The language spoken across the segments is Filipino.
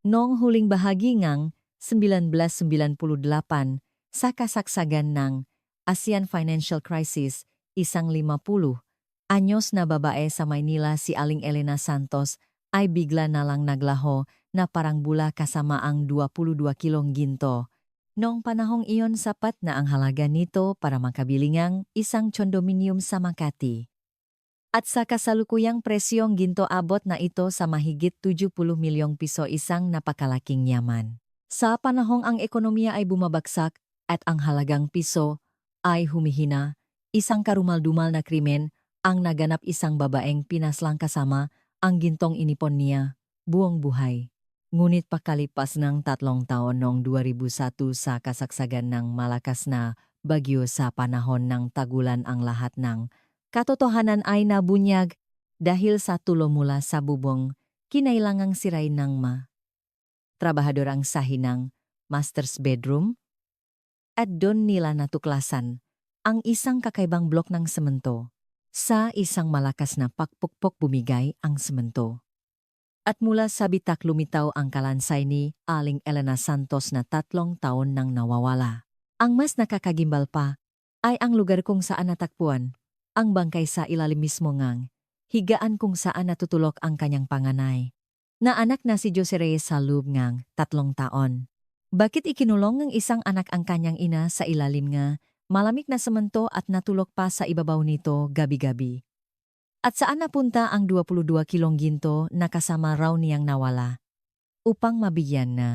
Noong huling bahagi ngang 1998 sa kasagsagan ng ASEAN Financial Crisis, isang 50 anyos na babae sa Maynila si Aling Elena Santos ay bigla na lang naglaho na parang bula kasama ang 22 kilong ginto. Noong panahong iyon sapat na ang halaga nito para makabili ngang isang condominium sa Makati. At sa kasalukuyang presyong ginto abot na ito sa mahigit 70 milyong piso, isang napakalaking yaman. Sa panahong ang ekonomiya ay bumabagsak at ang halagang piso ay humihina, isang karumal-dumal na krimen ang naganap, isang babaeng pinaslang kasama ang gintong inipon niya buong buhay. Ngunit pakalipas ng 3 taon noong 2001 sa kasagsagan ng malakas na bagyo sa panahon ng tagulan, ang lahat ng katotohanan ay nabunyag dahil sa tulo mula sa bubong, kinailangang siray ng trabahador ang sahinang master's bedroom at doon nila natuklasan ang isang kakaibang blok ng semento. Sa isang malakas na pakpukpok bumigay ang semento. At mula sa bitak lumitaw ang kalansay ni Aling Elena Santos na 3 taon nang nawawala. Ang mas nakakagimbal pa ay ang lugar kung saan natakpuan ang bangkay sa ilalim mismo ngang higaan kung saan natutulog ang kanyang panganay na anak na si Jose Reyes sa loob ngang 3 taon. Bakit ikinulong ng isang anak ang kanyang ina sa ilalim nga malamig na semento at natulog pa sa ibabaw nito gabi-gabi? At saan napunta ang 22 kilong ginto na kasama raw niyang nawala? Upang mabigyan na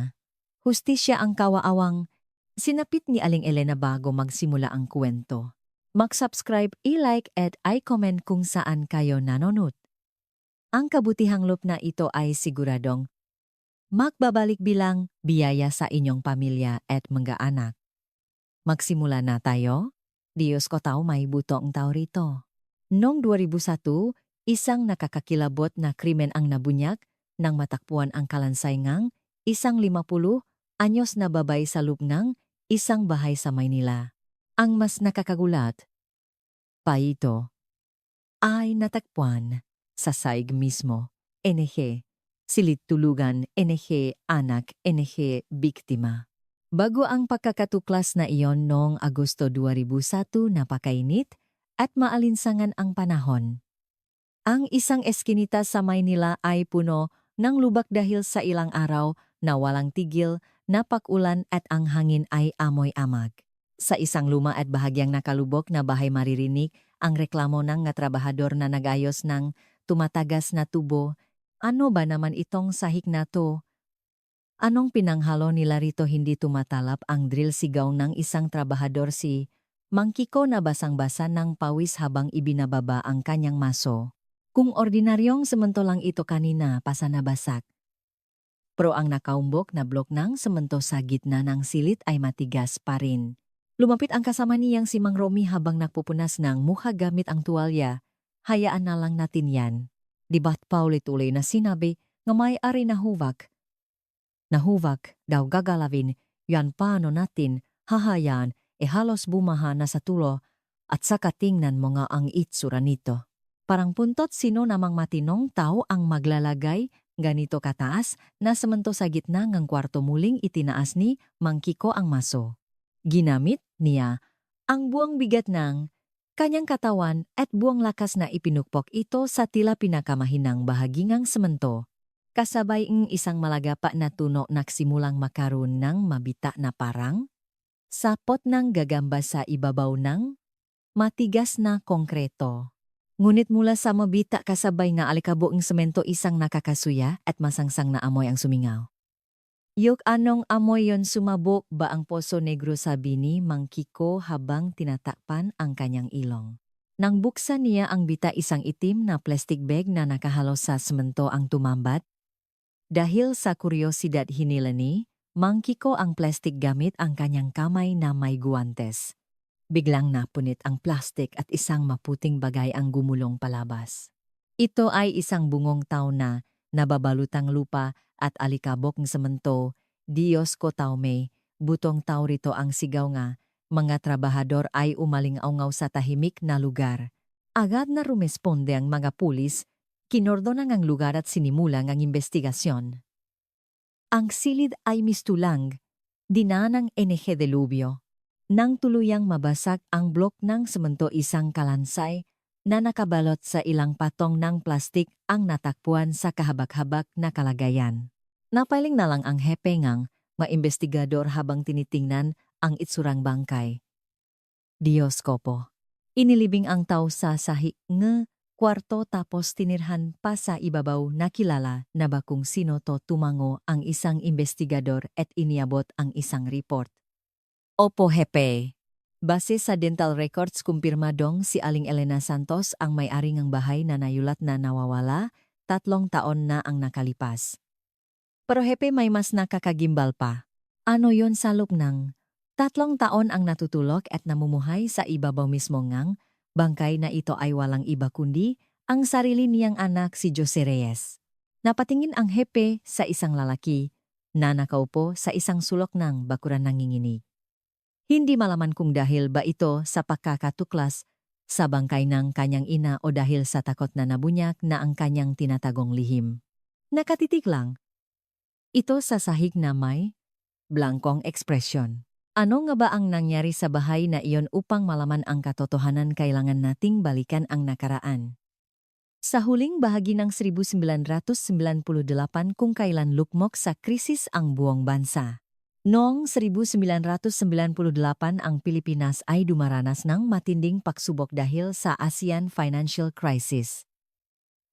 hustisya ang kawaawang sinapit ni Aling Elena bago magsimula ang kwento. Mag-subscribe, i-like at i-comment kung saan kayo nanonood. Ang kabutihang loob na ito ay siguradong magbabalik bilang biyaya sa inyong pamilya at mga anak. Magsimula na tayo? Diyos ko tao, may butong tao rito. Noong 2001, isang nakakakilabot na krimen ang nabunyag nang matakpuan ang kalansay ngang isang 50 anyos na babay sa loob ng isang bahay sa Maynila. Ang mas nakakagulat pa ito ay natagpuan sa saig mismo. NG, silid tulugan, NG, anak, NG, biktima. Bago ang pagkakatuklas na iyon noong Agosto 2001, napakainit at maalinsangan ang panahon. Ang isang eskinita sa Maynila ay puno ng lubak dahil sa ilang araw na walang tigil na pag-ulan at ang hangin ay amoy-amag. Sa isang luma at bahagyang nakalubok na bahay maririnig ang reklamo ng nga trabahador na nagayos ng tumatagas na tubo. Ano ba naman itong sahig na to? Anong pinanghalo nila rito? Hindi tumatalab ang drill, sigaw ng isang trabahador. Si Mang Kiko na basang-basa ng pawis habang ibinababa ang kanyang maso. Kung ordinaryong semento lang ito kanina, pasanabasak. Pero ang nakaumbok na blok ng semento sa gitna ng silit ay matigas pa rin. Lumapit ang kasama niyang si Mang Romy habang nagpupunas ng mukha gamit ang tuwalya. Hayaan na lang natin yan. Diba't paulit-ulit na sinabi nga may-ari na huvak. Nahuvak daw gagalawin, yan paano natin hahayaan halos bumaha na sa tulo at saka tingnan mo nga ang itsura nito. Parang puntot, sino namang matinong tao ang maglalagay ganito kataas na semento sa gitna ng kwarto? Muling itinaas ni Mang Kiko ang maso. Ginamit niya ang buong bigat ng kanyang katawan at buong lakas na ipinukpok ito sa tila pinakamahinang bahagi ng semento. Kasabay ng isang malagapa na tuno nagsimulang makaroon ng mabita na parang sapot ng gagamba sa ibabaw ng matigas na konkreto. Ngunit mula sa mabita kasabay nga alikabok ng semento, isang nakakasuya at masangsang na amoy ang sumingaw. Yok, anong amoy yon? Sumabok ba ang Poso Negro, sabi ni Mang Kiko habang tinatakpan ang kanyang ilong. Nang buksan niya ang bita, isang itim na plastic bag na nakahalo sa semento ang tumambat. Dahil sa kuryosidad, hinila ni Mang Kiko ang plastic gamit ang kanyang kamay na may guwantes. Biglang napunit ang plastic at isang maputing bagay ang gumulong palabas. Ito ay isang bungong tao na nababalutang lupa at alikabok ng semento. Diyos ko tao, may butong tao rito, ang sigaw nga. Mga trabahador ay umaling-aungaw sa tahimik na lugar. Agad na rumesponde ang mga pulis. Kinordona ang lugar at sinimula ang investigasyon. Ang silid ay mistulang, dinanang NG Delubyo. Nang tuluyang mabasag ang blok ng semento isang kalansay na nakabalot sa ilang patong ng plastik ang natakpuan sa kahabak-habak na kalagayan. Napaling na lang ang hepengang maimbestigador habang tinitingnan ang itsurang bangkay. Diyos ko po. Inilibing ang tao sa sahig ng kwarto tapos tinirhan pa sa ibabaw na kilala na ba kung sino to tumango ang isang investigador at iniabot ang isang report. Opo hepe. Base sa dental records kumpirmadong si Aling Elena Santos ang may-ari ng bahay na nayulat na nawawala, 3 taon na ang nakalipas. Pero hepe may mas nakakagimbal pa. Ano yon sa loob ng 3 taon ang natutulog at namumuhay sa ibabaw mismo ngang bangkay na ito ay walang iba kundi ang sarili niyang anak si Jose Reyes. Napatingin ang hepe sa isang lalaki na nakaupo sa isang sulok ng bakuran nanginginig. Hindi malaman kung dahil ba ito sa pagkakatuklas sa bangkay ng kanyang ina o dahil sa takot na nabunyak na ang kanyang tinatagong lihim. Nakatitig lang. Ito sa sahig na may blankong ekspresyon. Ano nga ba ang nangyari sa bahay na iyon upang malaman ang katotohanan kailangan nating balikan ang nakaraan? Sa huling bahagi ng 1998 kung kailan lukmok sa krisis ang buong bansa. Noong 1998 ang Pilipinas ay dumaranas ng matinding pagsubok dahil sa ASEAN financial crisis.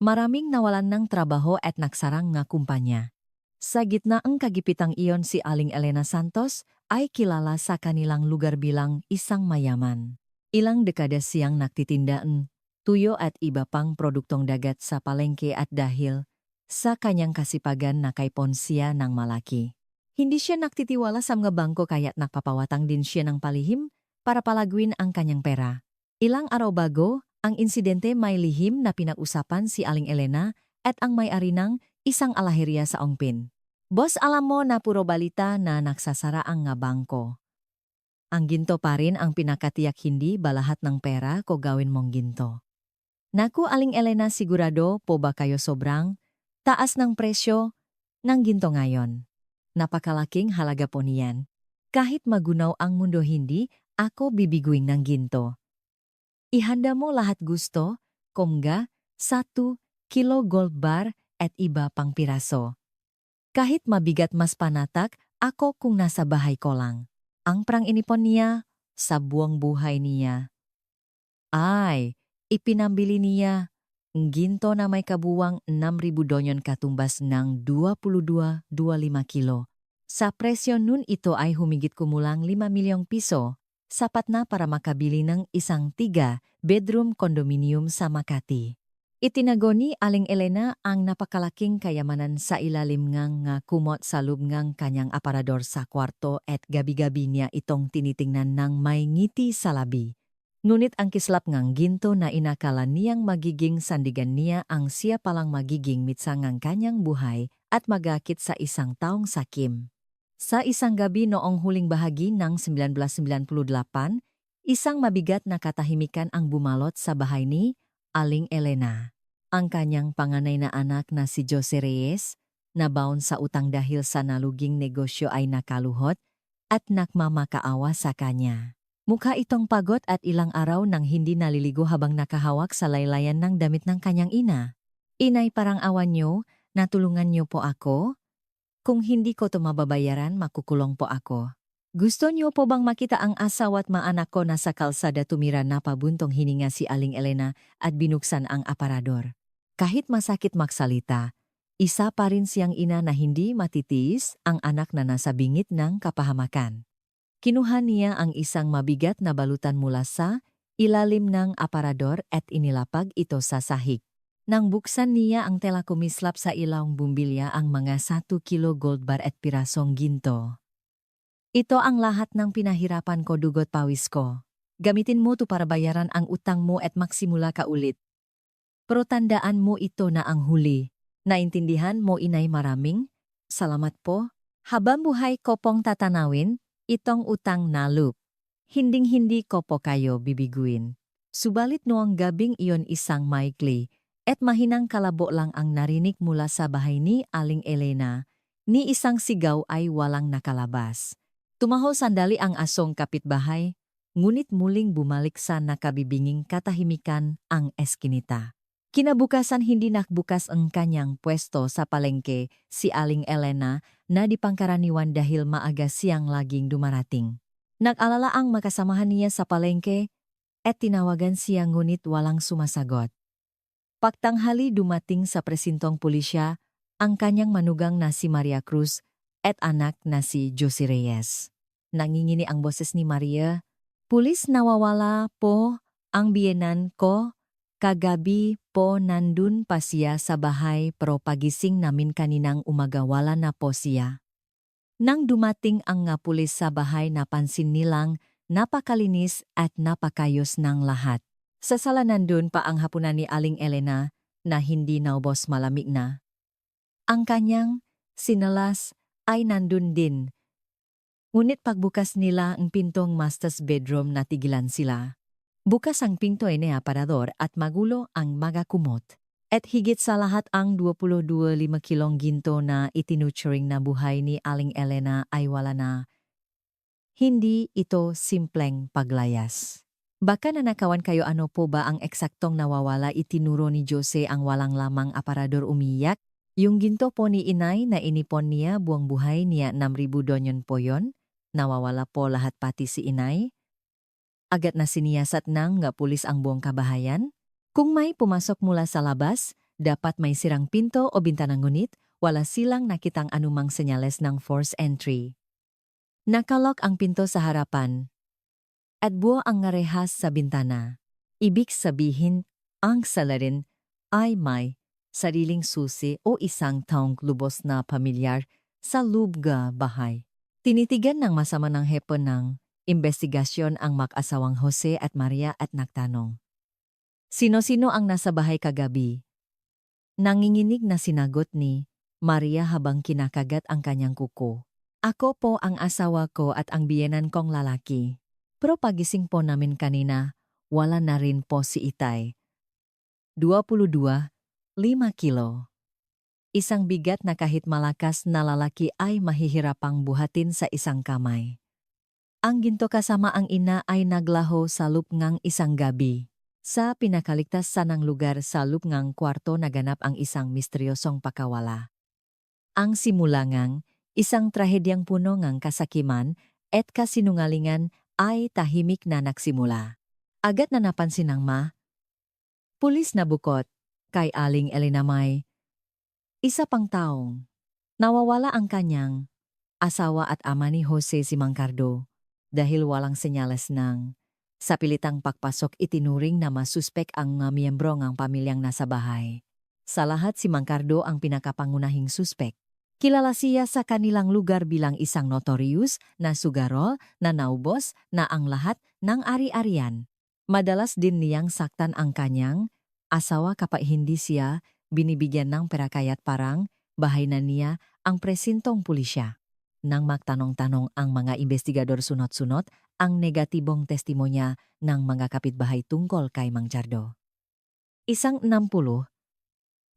Maraming nawalan ng trabaho at nagsarang nga kumpanya. Sa gitna ang kagipitang iyon si Aling Elena Santos ay kilala sa kanilang lugar bilang isang mayaman. Ilang dekada siyang nagtitindaan, tuyo at iba pang produktong dagat sa palengke at dahil sa kanyang kasipagan nakaipon siya ng malaki. Hindi siya nagtitiwala sa mga bangko kaya't nakpapawatang din siya ng palihim para palaguin ang kanyang pera. Ilang araw bago, ang insidente may lihim na pinag-usapan si Aling Elena at ang may-ari ng isang alaheria sa Ongpin. Boss, alam mo na puro balita na nagsasara ang nga bangko. Ang ginto pa rin ang pinakatiyak hindi ba lahat ng pera ko gawin mong ginto. Naku Aling Elena sigurado po ba kayo sobrang taas ng presyo ng ginto ngayon? Napakalaking halaga po niyan. Kahit magunaw ang mundo hindi, ako bibiguin ng ginto. Ihanda mo lahat gusto, komga, 1 kilo gold bar at iba pang piraso. Kahit mabigat mas panatak, ako kung nasa bahay ko lang. Ang prang inipon niya, sa buong buhay niya. Ay, ipinambili niya ng ginto na may kabuwang 6,000 donyon katumbas ng 22-25 kilo. Sa presyo nun ito ay humigit kumulang 5 milyong piso, sapat na para makabili ng isang 3-bedroom condominium sa Makati. Itinago ni Aling Elena ang napakalaking kayamanan sa ilalim ngang kumot sa loob ngang kanyang aparador sa kwarto at gabi-gabi niya itong tinitingnan ng may ngiti sa labi. Ngunit ang kislap ngang ginto na inakala niyang magiging sandigan niya ang siya palang magiging mitsa ngang kanyang buhay at magakit sa isang taong sakim. Sa isang gabi noong huling bahagi ng 1998, isang mabigat na katahimikan ang bumalot sa bahay ni Aling Elena. Ang kanyang panganay na anak na si Jose Reyes, nabaon sa utang dahil sa naluging negosyo ay nakaluhot at nakmamakaawa sa kanya. Mukha itong pagod at ilang araw nang hindi naliligo habang nakahawak sa laylayan ng damit ng kanyang ina. Inay, parang awan niyo, natulungan niyo po ako? Kung hindi ko ito mababayaran, makukulong po ako. Gusto niyo po bang makita ang asawa at maanak ko na sa kalsada tumira na pabuntong hininga si Aling Elena at binuksan ang aparador. Kahit masakit magsalita, isa pa rin siyang ina na hindi matitiis ang anak na nasa bingit ng kapahamakan. Kinuha niya ang isang mabigat na balutan mula sa ilalim ng aparador at inilapag ito sa sahig. Nang buksan niya ang tela kumislap sa ilawang bumbilya ang mga 1 kilo gold bar at pirasong ginto. Ito ang lahat ng pinahirapan ko, dugot pawis ko. Gamitin mo to para bayaran ang utang mo at magsimula ka ulit. Pero tandaan mo ito na ang huli. Naintindihan mo, inay? Maraming salamat po. Habang buhay ko pong tatanawin, itong utang na loop. Hinding-hindi ko po kayo bibiguin. Subalit noong gabing iyon isang maikli at mahinang kalabo lang ang narinig mula sa bahay ni Aling Elena. Ni isang sigaw ay walang nakalabas. Tumaho sandali ang asong kapitbahay, ngunit muling bumalik sa nakabibinging katahimikan ang eskinita. Kinabukasan hindi nakbukas ang kanyang pwesto sa palengke si Aling Elena na dipangkaraniwan dahil maaga siyang laging dumarating. Nag-alala ang makasamahan niya sa palengke at tinawagan siya ngunit walang sumasagot. Pagtanghali dumating sa presintong pulisya ang kanyang manugang na si Maria Cruz at anak na si Josie Reyes. Nangingini ang boses ni Maria, "Pulis, nawawala po ang biyenan ko. Kagabi po nandun pa siya sa bahay pero pagising namin kaninang umaga wala na po siya." Nang dumating ang nga pulis sa bahay napansin nilang napakalinis at napakayos ng lahat. Sa sala nandun pa ang hapunan ni Aling Elena na hindi naubos malamig na. Ang kanyang sinalas ay nandun din. Ngunit pagbukas nila ang pintong master's bedroom natigilan sila. Bukas ang pinto ni aparador at magulo ang mga kumot. At higit sa lahat ang 22.5 kilong ginto na itinuturing na buhay ni Aling Elena ay wala na. Hindi ito simpleng paglayas. Baka nanakawan kayo ano po ba ang eksaktong nawawala itinuro ni Jose ang walang lamang aparador umiyak? Yung ginto po ni inay na inipon niya buong buhay niya 6,000 donyon po yon? Nawawala po lahat pati si inay? Agad na siniyasat ng nga pulis ang buong kabahayan? Kung may pumasok mula sa labas, dapat may sirang pinto o bintana ngunit wala silang nakitang anumang senyales ng forced entry. Nakalok ang pinto sa harapan at buo ang ngarehas sa bintana. Ibig sabihin, ang salarin ay may sariling susi o isang taong lubos na pamilyar sa lubga bahay. Tinitigan ng masama ng hepon ng investigasyon ang mag-asawang Jose at Maria at nagtanong, "Sino-sino ang nasa bahay kagabi?" Nanginginig na sinagot ni Maria habang kinakagat ang kanyang kuko. "Ako po ang asawa ko at ang biyenan kong lalaki. Pero pagising po namin kanina, wala na rin po si Itay. 22.5 kilo. Isang bigat na kahit malakas na lalaki ay mahihirapang buhatin sa isang kamay. Ang ginto kasama ang ina ay naglaho sa lupngang isang gabi. Sa pinakaligtas sanang lugar sa lupngang kwarto naganap ang isang misteryosong pakawala. Ang simulangang, isang trahedyang puno ngang kasakiman at kasinungalingan ay tahimik na nagsimula. Agad na napansin ng pulis na bukod kay Aling Elena may isa pang taong nawawala ang kanyang asawa at ama ni Jose si Mangcardo. Dahil walang senyales ng sa pilitang pagpasok itinuring na masuspek ang mga miyembro ng pamilyang nasa bahay. Sa lahat si Mangcardo ang pinakapangunahing suspek. Kilala siya sa kanilang lugar bilang isang notorious na sugarol na naubos na ang lahat ng ari-arian. Madalas din niyang saktan ang kanyang asawa kapag hindi siya binibigyan ng pera kaya't parang bahay na niya ang presintong pulisya. Nang magtanong-tanong ang mga investigador sunod-sunod ang negatibong testimonya ng mga kapitbahay tungkol kay Mang Jardo. Isang 60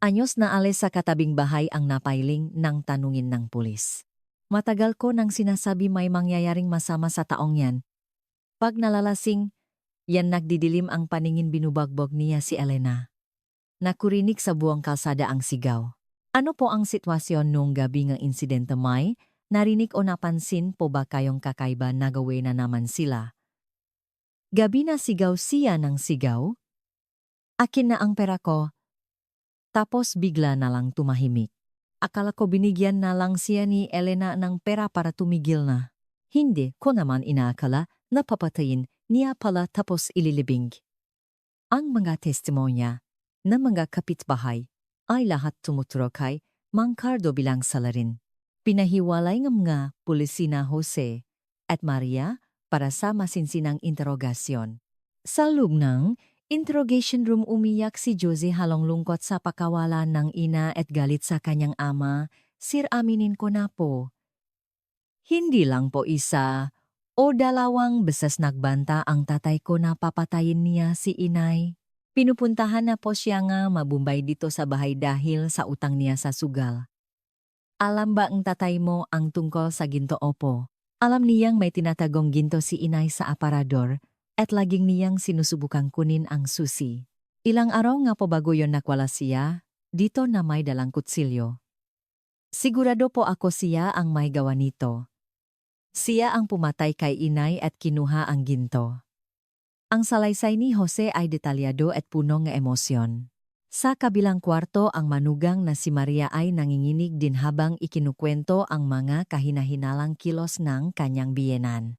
anyos na alis sa katabing bahay ang napailing ng tanungin ng pulis. "Matagal ko nang sinasabi may mangyayaring masama sa taong yan. Pag nalalasing, yan nagdidilim ang paningin binubagbog niya si Elena." Nakurinig sa buong kalsada ang sigaw. "Ano po ang sitwasyon nung gabi ng insidente may? Narinig o napansin po ba kayong kakaiba na gawin na naman sila?" Gabi na sigaw siya ng sigaw. "Akin na ang pera ko." Tapos bigla na lang tumahimik. Akala ko binigyan na lang siya ni Elena ng pera para tumigil na. Hindi ko naman inaakala na papatayin niya pala tapos ililibing. Ang mga testimonya ng mga kapitbahay ay lahat tumuturo kay Mangcardo bilang salarin. Pinahiwalay ng mga pulis sina Jose at Maria para sa masinsinang interogasyon. Sa loob ng interrogation room umiyak si Jose halong lungkot sa pakawala ng ina at galit sa kanyang ama. "Sir, aminin ko na po. Hindi lang po isa o dalawang beses nagbanta ang tatay ko na papatayin niya si inay. Pinupuntahan na po siya nga mabumbay dito sa bahay dahil sa utang niya sa sugal. Alam ba ang tatay mo ang tungkol sa ginto? Opo. Alam niyang may tinatagong ginto si inay sa aparador at laging niyang sinusubukang kunin ang susi. Ilang araw nga po bago yon nakwala siya, dito na may dalang kutsilyo. Sigurado po ako siya ang may gawa nito. Siya ang pumatay kay inay at kinuha ang ginto. Ang salaysay ni Jose ay detalyado at puno ng emosyon. Sa kabilang kwarto ang manugang na si Maria ay nanginginig din habang ikinukwento ang mga kahinahinalang kilos ng kanyang biyenan.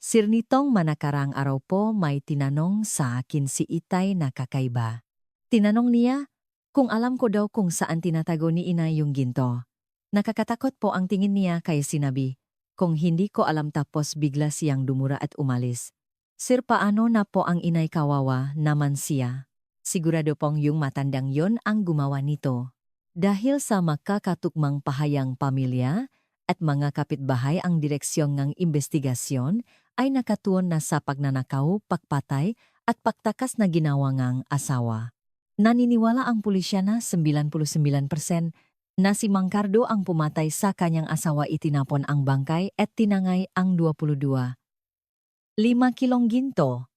Sirnitong manakarang araw po may tinanong sa akin si Itay na kakaiba. Tinanong niya kung alam ko daw kung saan tinatago ni inay yung ginto. Nakakatakot po ang tingin niya kaya sinabi, kung hindi ko alam tapos bigla siyang dumura at umalis. Sir, paano na po ang inay, kawawa naman siya? Sigurado pong yung matandang yon ang gumawa nito. Dahil sa makakatukmang pahayang pamilya at mga kapitbahay ang direksyon ng investigasyon ay nakatuon na sa pagnanakaw, pagpatay at pagtakas na ginawa ngang asawa. Naniniwala ang pulisya na 99% na si Mang Cardo ang pumatay sa kanyang asawa, itinapon ang bangkay at tinangay ang 22. 5 kilong ginto.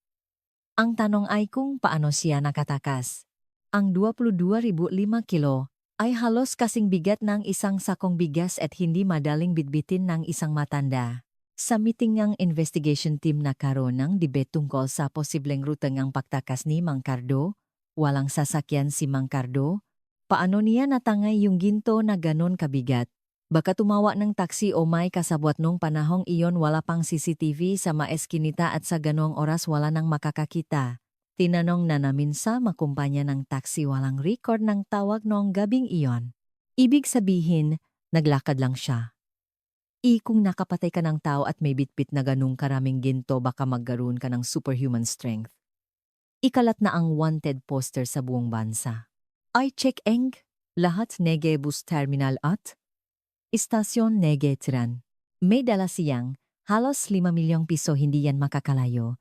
Ang tanong ay kung paano siya nakatakas. Ang 22,005 kilo ay halos kasing bigat ng isang sakong bigas at hindi madaling bitbitin ng isang matanda. Sa meeting ng investigation team nagkaroon ng debate tungkol sa posibleng ruta ng pagtakas ni Mang Cardo. Walang sasakyan si Mang Cardo. Paano niya natangay yung ginto na ganon kabigat? Baka tumawa ng taksi o may kasabwat nung panahong iyon, wala pang CCTV sa maeskinita at sa ganong oras wala nang makakakita. Tinanong na namin sa makumpanya ng taksi, walang record ng tawag noong gabing iyon. Ibig sabihin, naglakad lang siya. Kung nakapatay ka ng tao at may bitbit na ganung karaming ginto, baka magkaroon ka ng superhuman strength. Ikalat na ang wanted poster sa buong bansa. I check eng, lahat nege bus terminal at Istasyon Negetran. May dala siyang halos 5 milyong piso, hindi yan makakalayo.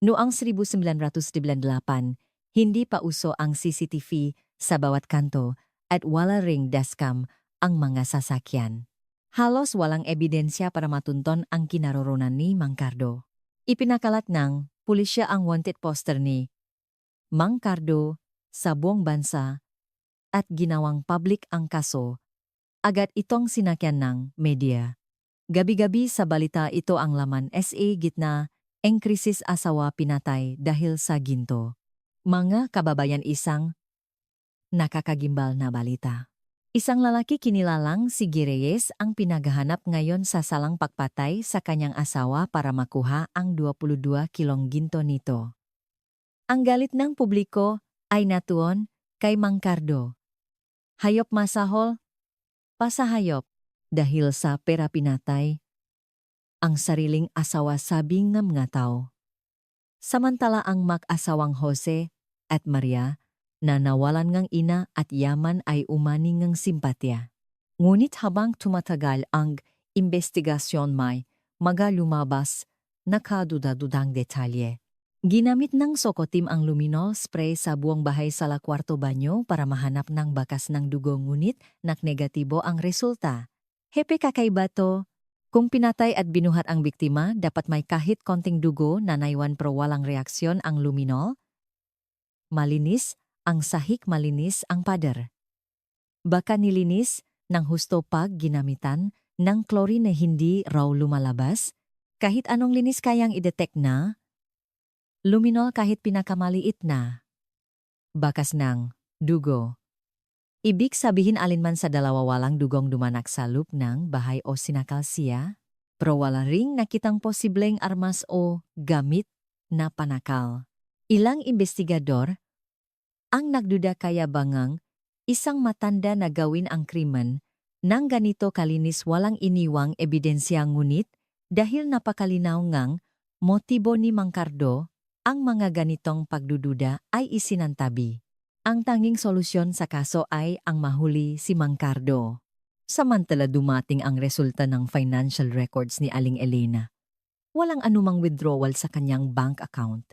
Noong 1998, hindi pa uso ang CCTV sa bawat kanto at wala ring dashcam ang mga sasakyan. Halos walang ebidensya para matunton ang kinaroroonan ni Mang Cardo. Ipinakalat ng pulisya ang wanted poster ni Mang Cardo sa buong bansa at ginawang public ang kaso. Agad itong sinakyan ng media. Gabi-gabi sa balita ito ang laman, sa gitna, ang krisis, asawa pinatay dahil sa ginto. Mga kababayan, isang nakakagimbal na balita. Isang lalaki kinilalang si Reyes ang pinaghahanap ngayon sa salang pagpatay sa kanyang asawa para makuha ang 22 kilong ginto nito. Ang galit ng publiko ay natuon kay Mang Cardo. Hayop masahol, pasahayop, dahil sa pera pinatay ang sariling asawa, sabing ng mga tao. Samantala ang mag-asawang Jose at Maria na nawalan ngang ina at yaman ay umani ngang simpatya. Ngunit habang tumatagal ang investigasyon may mga lumabas na kaduda-dudang detalye. Ginamit ng Socoteam ang luminol spray sa buong bahay sa kwarto banyo para mahanap ng bakas ng dugo, ngunit negatibo ang resulta. Hepe, kakaiba to. Kung pinatay at binuhat ang biktima, dapat may kahit konting dugo na naiwan pero walang reaksyon ang luminol. Malinis ang sahig, malinis ang pader. Baka nilinis ng husto pag ginamitan ng chlorine na hindi raw lumalabas. Kahit anong linis kayang i-detect na luminol, kahit pinakamaliit na bakas ng dugo. Ibig sabihin alinman sa dalawa walang dugong dumanak sa loob ng bahay o sinakal siya, pero wala ring nakitang posibleng armas o gamit na panakal. Ilang investigador ang nagduda, kaya bangang isang matanda na gawin ang krimen nang ganito kalinis, walang iniwang ebidensya, ngunit dahil napakalinaw ngang motibo ni Mang Cardo, ang mga ganitong pagdududa ay isinantabi. Ang tanging solusyon sa kaso ay ang mahuli si Mang Cardo. Samantala dumating ang resulta ng financial records ni Aling Elena. Walang anumang withdrawal sa kanyang bank account.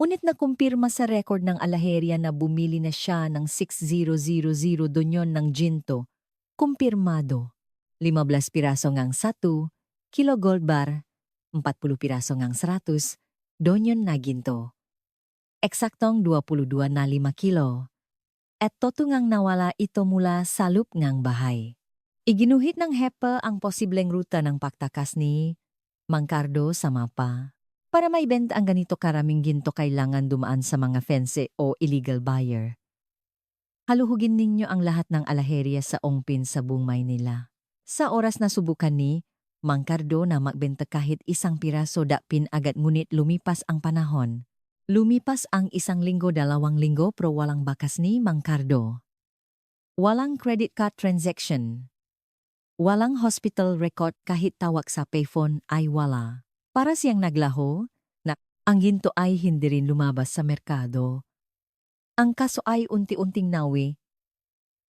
Unit na kumpirma sa record ng alaheriya na bumili na siya ng 6000 donyon ng ginto Kumpirmado. 15 piraso ngang 1 kilo gold bar, 40 piraso ngang 100, donyon na ginto. Eksaktong 22.5 kilo. At totungang nawala ito mula sa loop ngang bahay. Iginuhit ng HEPA ang posibleng ruta ng pagtakas ni Mang Cardo sa mapa. Para maibenta ang ganito karaming ginto kailangan dumaan sa mga fence o illegal buyer. Haluhugin ninyo ang lahat ng alaheriya sa ongpin sa buong Maynila. Sa oras na subukan ni Mang Cardo na magbenta kahit isang piraso dapin agad ngunit lumipas ang panahon. Lumipas ang 1 linggo 2 linggo pero walang bakas ni Mang Cardo. Walang credit card transaction. Walang hospital record kahit tawag sa payphone ay wala. Para siyang naglaho na ang ginto ay hindi rin lumabas sa merkado. Ang kaso ay unti-unting nawi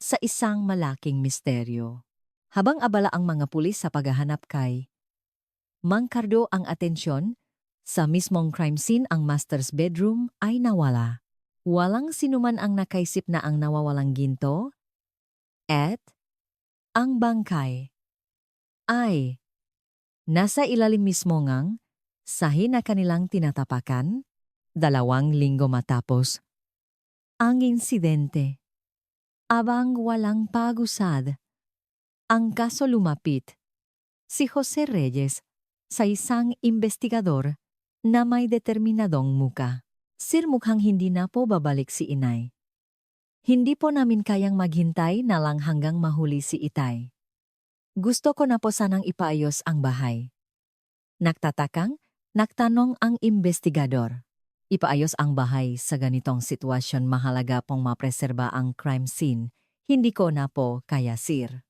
sa isang malaking misteryo. Habang abala ang mga pulis sa paghahanap kay Mang Cardo ang atensyon, sa mismong crime scene ang master's bedroom ay nawala. Walang sinuman ang nakaisip na ang nawawalang ginto at ang bangkay ay nasa ilalim mismo ngang sahi na kanilang tinatapakan 2 linggo matapos ang insidente. Abang walang pagusad, ang kaso lumapit si Jose Reyes sa isang investigador na may determinadong muka. Sir, mukhang hindi na po babalik si inay. Hindi po namin kayang maghintay na lang hanggang mahuli si itay. Gusto ko na po sanang ipaayos ang bahay. Nagtatakang, nagtanong ang investigador. Ipaayos ang bahay sa ganitong sitwasyon mahalaga pong mapreserba ang crime scene. Hindi ko na po kaya, sir.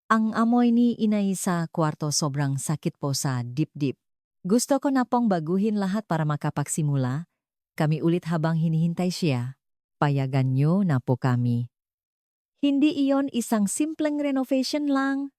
Ang amoy ni inay sa kwarto sobrang sakit po sa dip-dip. Gusto ko na pong baguhin lahat para makapagsimula. Kami ulit habang hinihintay siya. Payagan niyo na po kami. Hindi iyon isang simpleng renovation lang.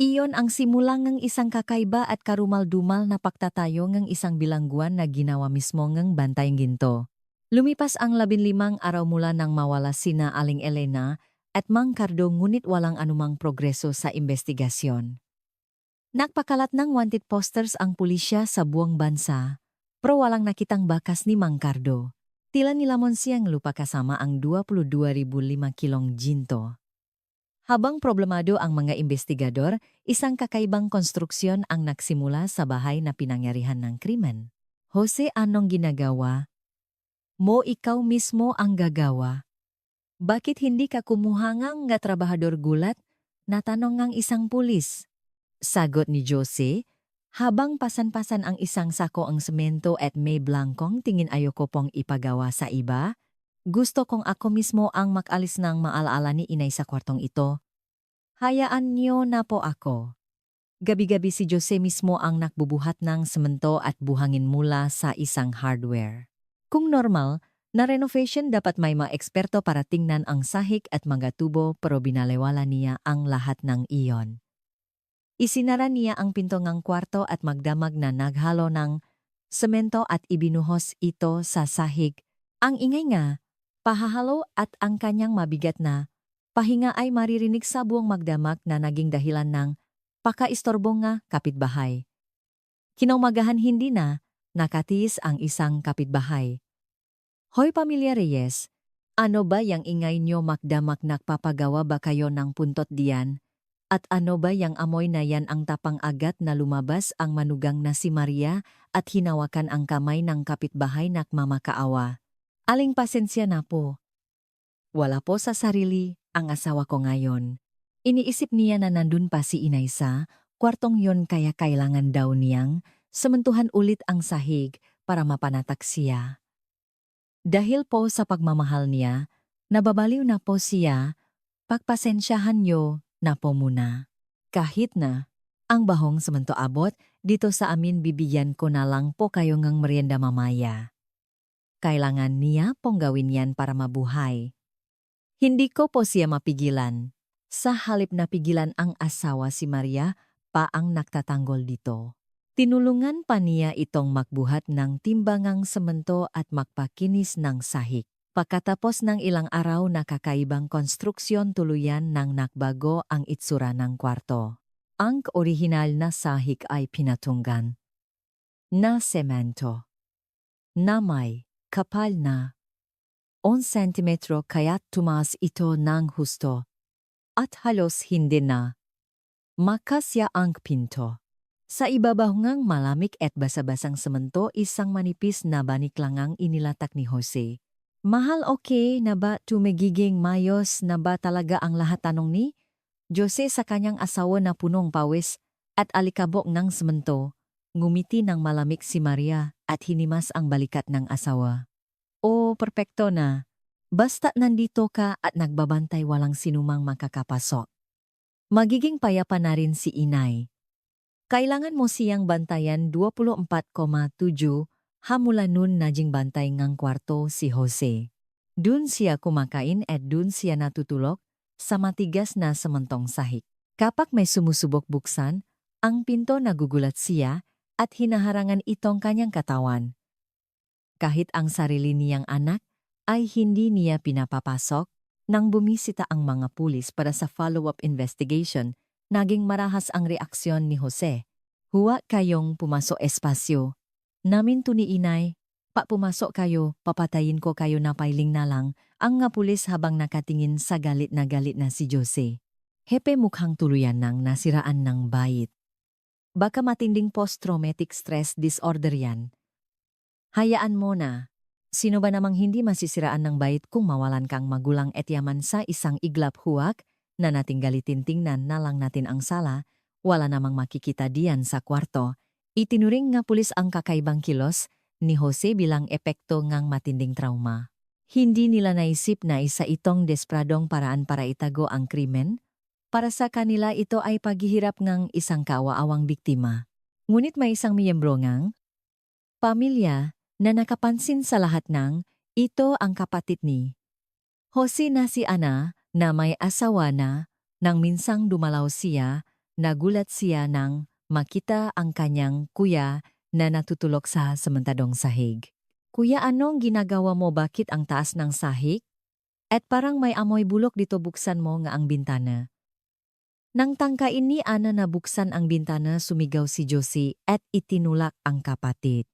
Iyon ang simula ng isang kakaiba at karumal-dumal na pagtatayo ng isang bilangguan na ginawa mismo ng Bantayng Ginto. Lumipas ang 15 araw mula nang mawala sina Aling Elena at Mang Cardo ngunit walang anumang progreso sa investigasyon. Nagpakalat ng wanted posters ang pulisya sa buong bansa, pero walang nakitang bakas ni Mang Cardo. Tila nilamon siyang lupa kasama ang 22,005 kilong ginto. Habang problemado ang mga investigador, isang kakaibang konstruksyon ang nagsimula sa bahay na pinangyarihan ng krimen. Jose, anong ginagawa mo? Ikaw mismo ang gagawa. Bakit hindi ka kumuha ngang nga trabahador gulat? Natanong ngang isang pulis. Sagot ni Jose, habang pasan-pasan ang isang sako ang semento at may blankong tingin ayoko pong ipagawa sa iba. Gusto kong ako mismo ang makalis ng maalaala ni inay sa kwartong ito. Hayaan niyo na po ako. Gabi-gabi si Jose mismo ang nakbubuhat ng semento at buhangin mula sa isang hardware. Kung normal, na renovation dapat may mga eksperto para tingnan ang sahig at mga tubo pero binalewala niya ang lahat ng iyon. Isinara niya ang pinto ng kwarto at magdamag na naghalo ng semento at ibinuhos ito sa sahig. Ang ingay nga, pahahalo at ang kanyang mabigat na pahinga ay maririnig sa buong magdamag na naging dahilan ng pakaistorbo nga kapitbahay. Kinaumagahan hindi na nakatiis ang isang kapitbahay. Hoy Pamilya Reyes, ano ba yang ingay nyo magdamag nagpapagawa ba kayo ng puntot diyan? At ano ba yang amoy na yan ang tapang agat na lumabas ang manugang na si Maria at hinawakan ang kamay ng kapitbahay nagmamakaawa? Aling pasensya na po. Wala po sa sarili ang asawa ko ngayon. Iniisip niya na nandun pa si inay sa kwartong yon kaya kailangan daw niyang sementuhan ulit ang sahig para mapanatak siya. Dahil po sa pagmamahal niya, nababaliw na po siya, pagpasensyahan niyo na po muna. Kahit na ang bahong semento abot, dito sa amin bibigyan ko na lang po kayo ng merienda mamaya. Kailangan niya pong gawin yan para mabuhay. Hindi ko po siya mapigilan. Sa halip na pigilan ang asawa si Maria, pa ang nagtatanggol dito. Tinulungan pa niya itong magbuhat ng timbangang semento at magpakinis ng sahig. Pagkatapos ng ilang araw na kakaibang konstruksyon tuluyan nang nagbago ang itsura ng kwarto. Ang orihinal na sahig ay pinatunggan na semento na may kapal na 1 sentimetro kaya't tumaas ito ng husto at halos hindi na makasya ang pinto. Sa ibabaw ngang malamig at basa-basang semento isang manipis na banik lang ang inilatak ni Jose. Mahal, okay na ba tumigiging mayos na ba talaga ang lahat, tanong ni Jose sa kanyang asawa na punong pawis at alikabok ng semento. Ngumiti ng malamig si Maria at hinimas ang balikat ng asawa. Oh, perpekto na. Basta nandito ka at nagbabantay walang sinumang makakapasok. Magiging payapa na rin si inay. Kailangan mo siyang bantayan 24,7 hamula nun najing bantay ngang kwarto si Jose. Dun siya kumakain at dun siya natutulog sa matigas na sementong sahig. Kapag may sumusubok buksan, ang pinto nagugulat siya at hinaharangan itong kanyang katawan. Kahit ang sarili niyang anak ay hindi niya pinapapasok, nang bumisita ang mga pulis para sa follow-up investigation, naging marahas ang reaksyon ni Jose. Huwag kayong pumasok espasyo. Namin to ni inay, pa pumasok kayo, papatayin ko kayo na pailing na lang, ang nga pulis habang nakatingin sa galit na si Jose. Hepe mukhang tuluyan nang nasiraan ng bait. Baka matinding post-traumatic stress disorder yan. Hayaan mo na. Sino ba namang hindi masisiraan ng bait kung mawalan kang magulang at yaman sa isang iglap, huwag na nating galitin, tingnan na lang natin ang sala, wala namang makikita diyan sa kwarto. Itinuring nga pulis ang kakaibang kilos ni Jose bilang epekto ngang matinding trauma. Hindi nila naisip na isa itong despradong paraan para itago ang krimen. Para sa kanila ito ay paghihirap ngang isang kawaawang biktima. Ngunit may isang miyembro ngang pamilya na nakapansin sa lahat ng ito ang kapatid ni Jose na si Ana na may asawa na. Nang minsang dumalaw siya, nagulat siya nang makita ang kanyang kuya na natutulog sa sementadong sahig. Kuya, anong ginagawa mo, bakit ang taas ng sahig? At parang may amoy bulok dito, buksan mo nga ang bintana. Nang tangkain ni Ana na buksan ang bintana, sumigaw si Josie at itinulak ang kapatid.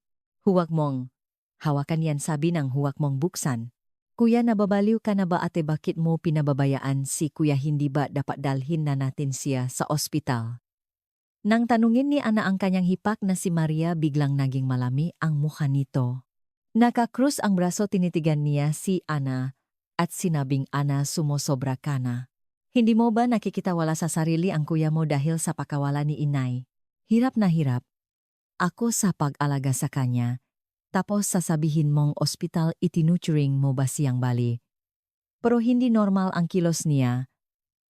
Huwag mong hawakan yan, sabi ng huwag mong buksan. Kuya, nababaliw ka na ba ate, bakit mo pinababayaan si kuya, hindi ba dapat dalhin na natin siya sa ospital? Nang tanungin ni Ana ang kanyang hipak na si Maria, biglang naging malami ang mukha nito. Nakakrus ang braso, tinitigan niya si Ana at sinabing, Ana, sumosobra ka na. Hindi mo ba nakikita wala sa sarili ang kuya mo dahil sa pakawala ni inay? Hirap na hirap ako sa pag-alaga sa kanya. Tapos sasabihin mong ospital, itinuturing mo ba siyang bali? Pero hindi normal ang kilos niya.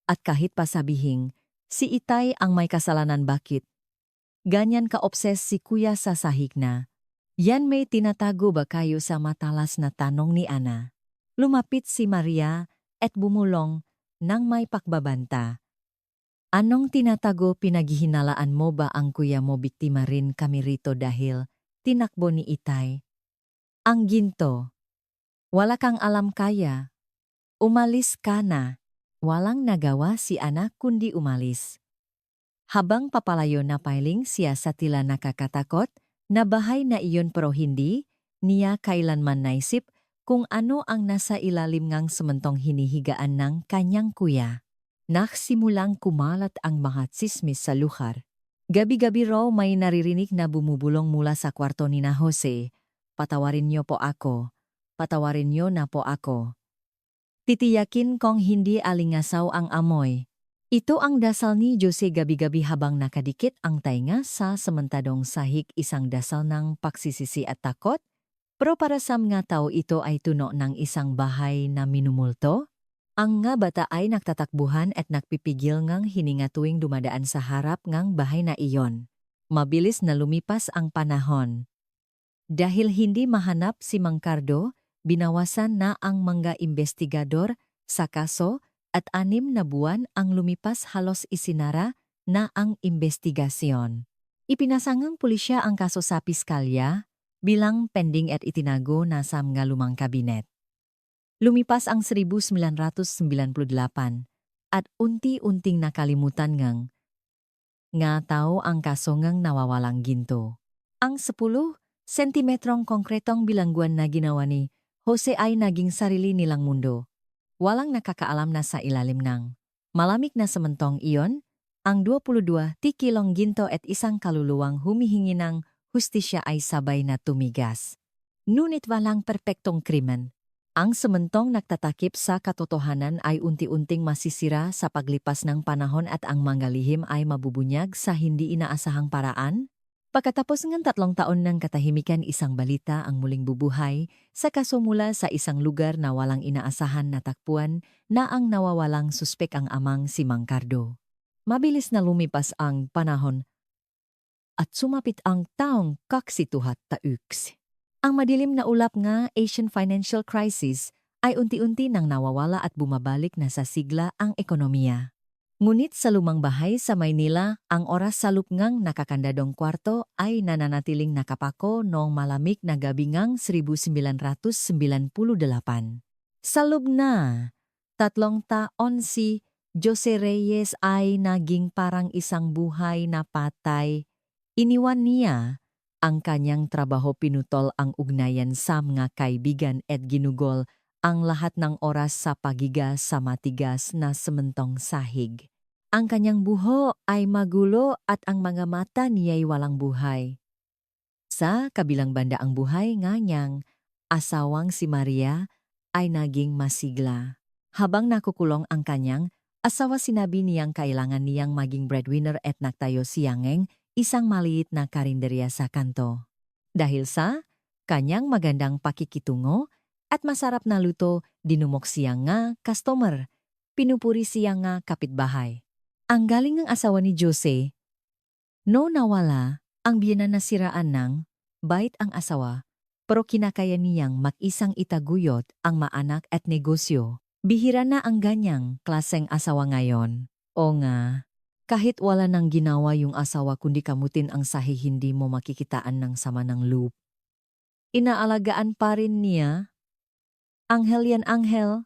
At kahit pa sabihing, si Itay ang may kasalanan, bakit ganyan ka-obses si kuya sa sahig na? Yan, may tinatago ba kayo, sa matalas na tanong ni Ana? Lumapit si Maria at bumulong nang may pakbabanta. Anong tinatago, pinaghihinalaan mo ba ang kuya mo? Biktima rin kami rito dahil tinakbo ni Itay ang ginto. Wala kang alam, kaya umalis ka na. Walang nagawa si Ana kundi umalis. Habang papalayo na pailing siya sa tila nakakatakot na bahay na iyon, pero hindi niya kailanman naisip kung ano ang nasa ilalim ngang sementong hinihigaan ng kanyang kuya. Nagsimulang kumalat ang mga tsismis sa lugar. Gabi-gabi raw may naririnig na bumubulong mula sa kwarto ni na Jose. Patawarin niyo po ako. Patawarin niyo na po ako. Titiyakin kong hindi alingasaw ang amoy. Ito ang dasal ni Jose gabi-gabi habang nakadikit ang tainga sa sementadong sahig, isang dasal ng pagsisisi at takot. Pero para sa mga tao ito ay tuno ng isang bahay na minumulto. Ang nga bata ay nagtatakbuhan at nagpipigil ngang hininga tuwing dumadaan sa harap ngang bahay na iyon. Mabilis na lumipas ang panahon. Dahil hindi mahanap si Mang Cardo, binawasan na ang mga investigador sa kaso at 6 na buwan ang lumipas, halos isinara na ang investigasyon. Ipinasangang pulisya ang kaso sa piskalya bilang pending at itinago na sa mga lumang kabinet. Lumipas ang 1998 at unti-unting nakalimutan nga tao ang kasongang nawawalang ginto. Ang 10 sentimetrong konkretong bilangguan na ginawa ni Jose ay naging sarili nilang mundo. Walang nakakaalam na sa ilalim ng malamig na sementong iyon, ang 22 kilong ginto at isang kaluluwang humihingi ng hustisya ay sabay na tumigas. Ngunit walang perpektong krimen. Ang sementong nagtatakip sa katotohanan ay unti-unting masisira sa paglipas ng panahon at ang mga lihim ay mabubunyag sa hindi inaasahang paraan. Pagkatapos ng 3 taon ng katahimikan, isang balita ang muling bubuhay sa kaso mula sa isang lugar na walang inaasahan na takpuan na ang nawawalang suspek ang amang si Mang Cardo. Mabilis na lumipas ang panahon at sumapit ang taong kaksituhat tauks. Ang madilim na ulap nga Asian financial crisis ay unti-unti nang nawawala at bumabalik na sa sigla ang ekonomiya. Ngunit sa lumang bahay sa Maynila, ang oras sa lupngang nakakandadong kwarto ay nananatiling nakapako noong malamig na gabi ngang 1998. Sa loob na 3 taon si Jose Reyes ay naging parang isang buhay na patay. Iniwan niya ang kanyang trabaho, pinutol ang ugnayan sa mga kaibigan at ginugol ang lahat ng oras sa pagiga sa matigas na sementong sahig. Ang kanyang buho ay magulo at ang mga mata niya'y walang buhay. Sa kabilang banda, ang buhay nga niyang asawang si Maria ay naging masigla. Habang nakukulong ang kanyang asawa, sinabi niyang kailangan niyang maging breadwinner at nagtayo siyang isang maliit na karinderya sa kanto. Dahil sa kanyang magandang pakikitungo at masarap na luto, dinumok siya nga customer. Pinupuri siya nga kapitbahay. Ang galing ng asawa ni Jose. No nawala, ang biyana na siraan ng bait ang asawa, pero kinakaya niyang mag-isang itaguyod ang maanak at negosyo. Bihira na ang ganyang klaseng asawa ngayon. O nga. Kahit wala nang ginawa yung asawa kundi kamutin ang sahi, hindi mo makikitaan ng sama ng loob. Inaalagaan pa rin niya. Anghel yan, anghel.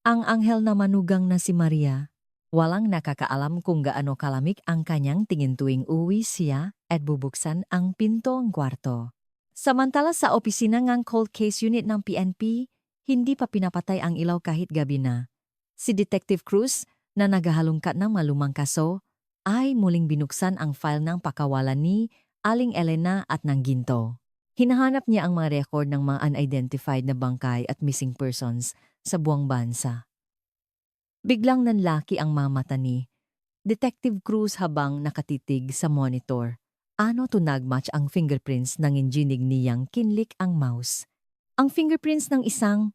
Ang anghel na manugang na si Maria. Walang nakakaalam kung gaano kalamig ang kanyang tingin tuwing uwi siya at bubuksan ang pinto ng kwarto. Samantala sa opisina ng cold case unit ng PNP, hindi pa pinapatay ang ilaw kahit gabi na. Si Detective Cruz, na naghahalungkat ng malumang kaso, ay muling binuksan ang file ng pakawalan ni Aling Elena at ng ginto. Hinahanap niya ang mga record ng mga unidentified na bangkay at missing persons sa buong bansa. Biglang nanlaki ang mga mata ni Detective Cruz habang nakatitig sa monitor. Ano to nagmatch ang fingerprints ng injinig niyang kinlik ang mouse. Ang fingerprints ng isang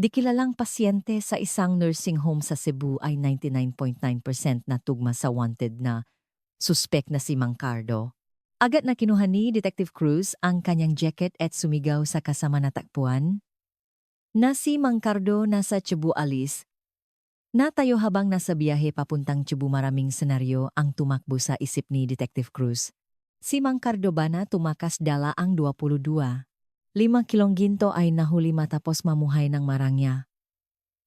di kilalang pasyente sa isang nursing home sa Cebu ay 99.9% na tugma sa wanted na suspek na si Mang Cardo. Agad na kinuha ni Detective Cruz ang kanyang jacket at sumigaw sa kasama na takpuan na si Mang Cardo nasa Cebu alis. Natayo habang nasa biyahe papuntang Cebu, maraming senaryo ang tumakbo sa isip ni Detective Cruz. Si Mang Cardo ba na tumakas dala ang 22 kilong ginto ay nahuli matapos mamuhay ng marangya.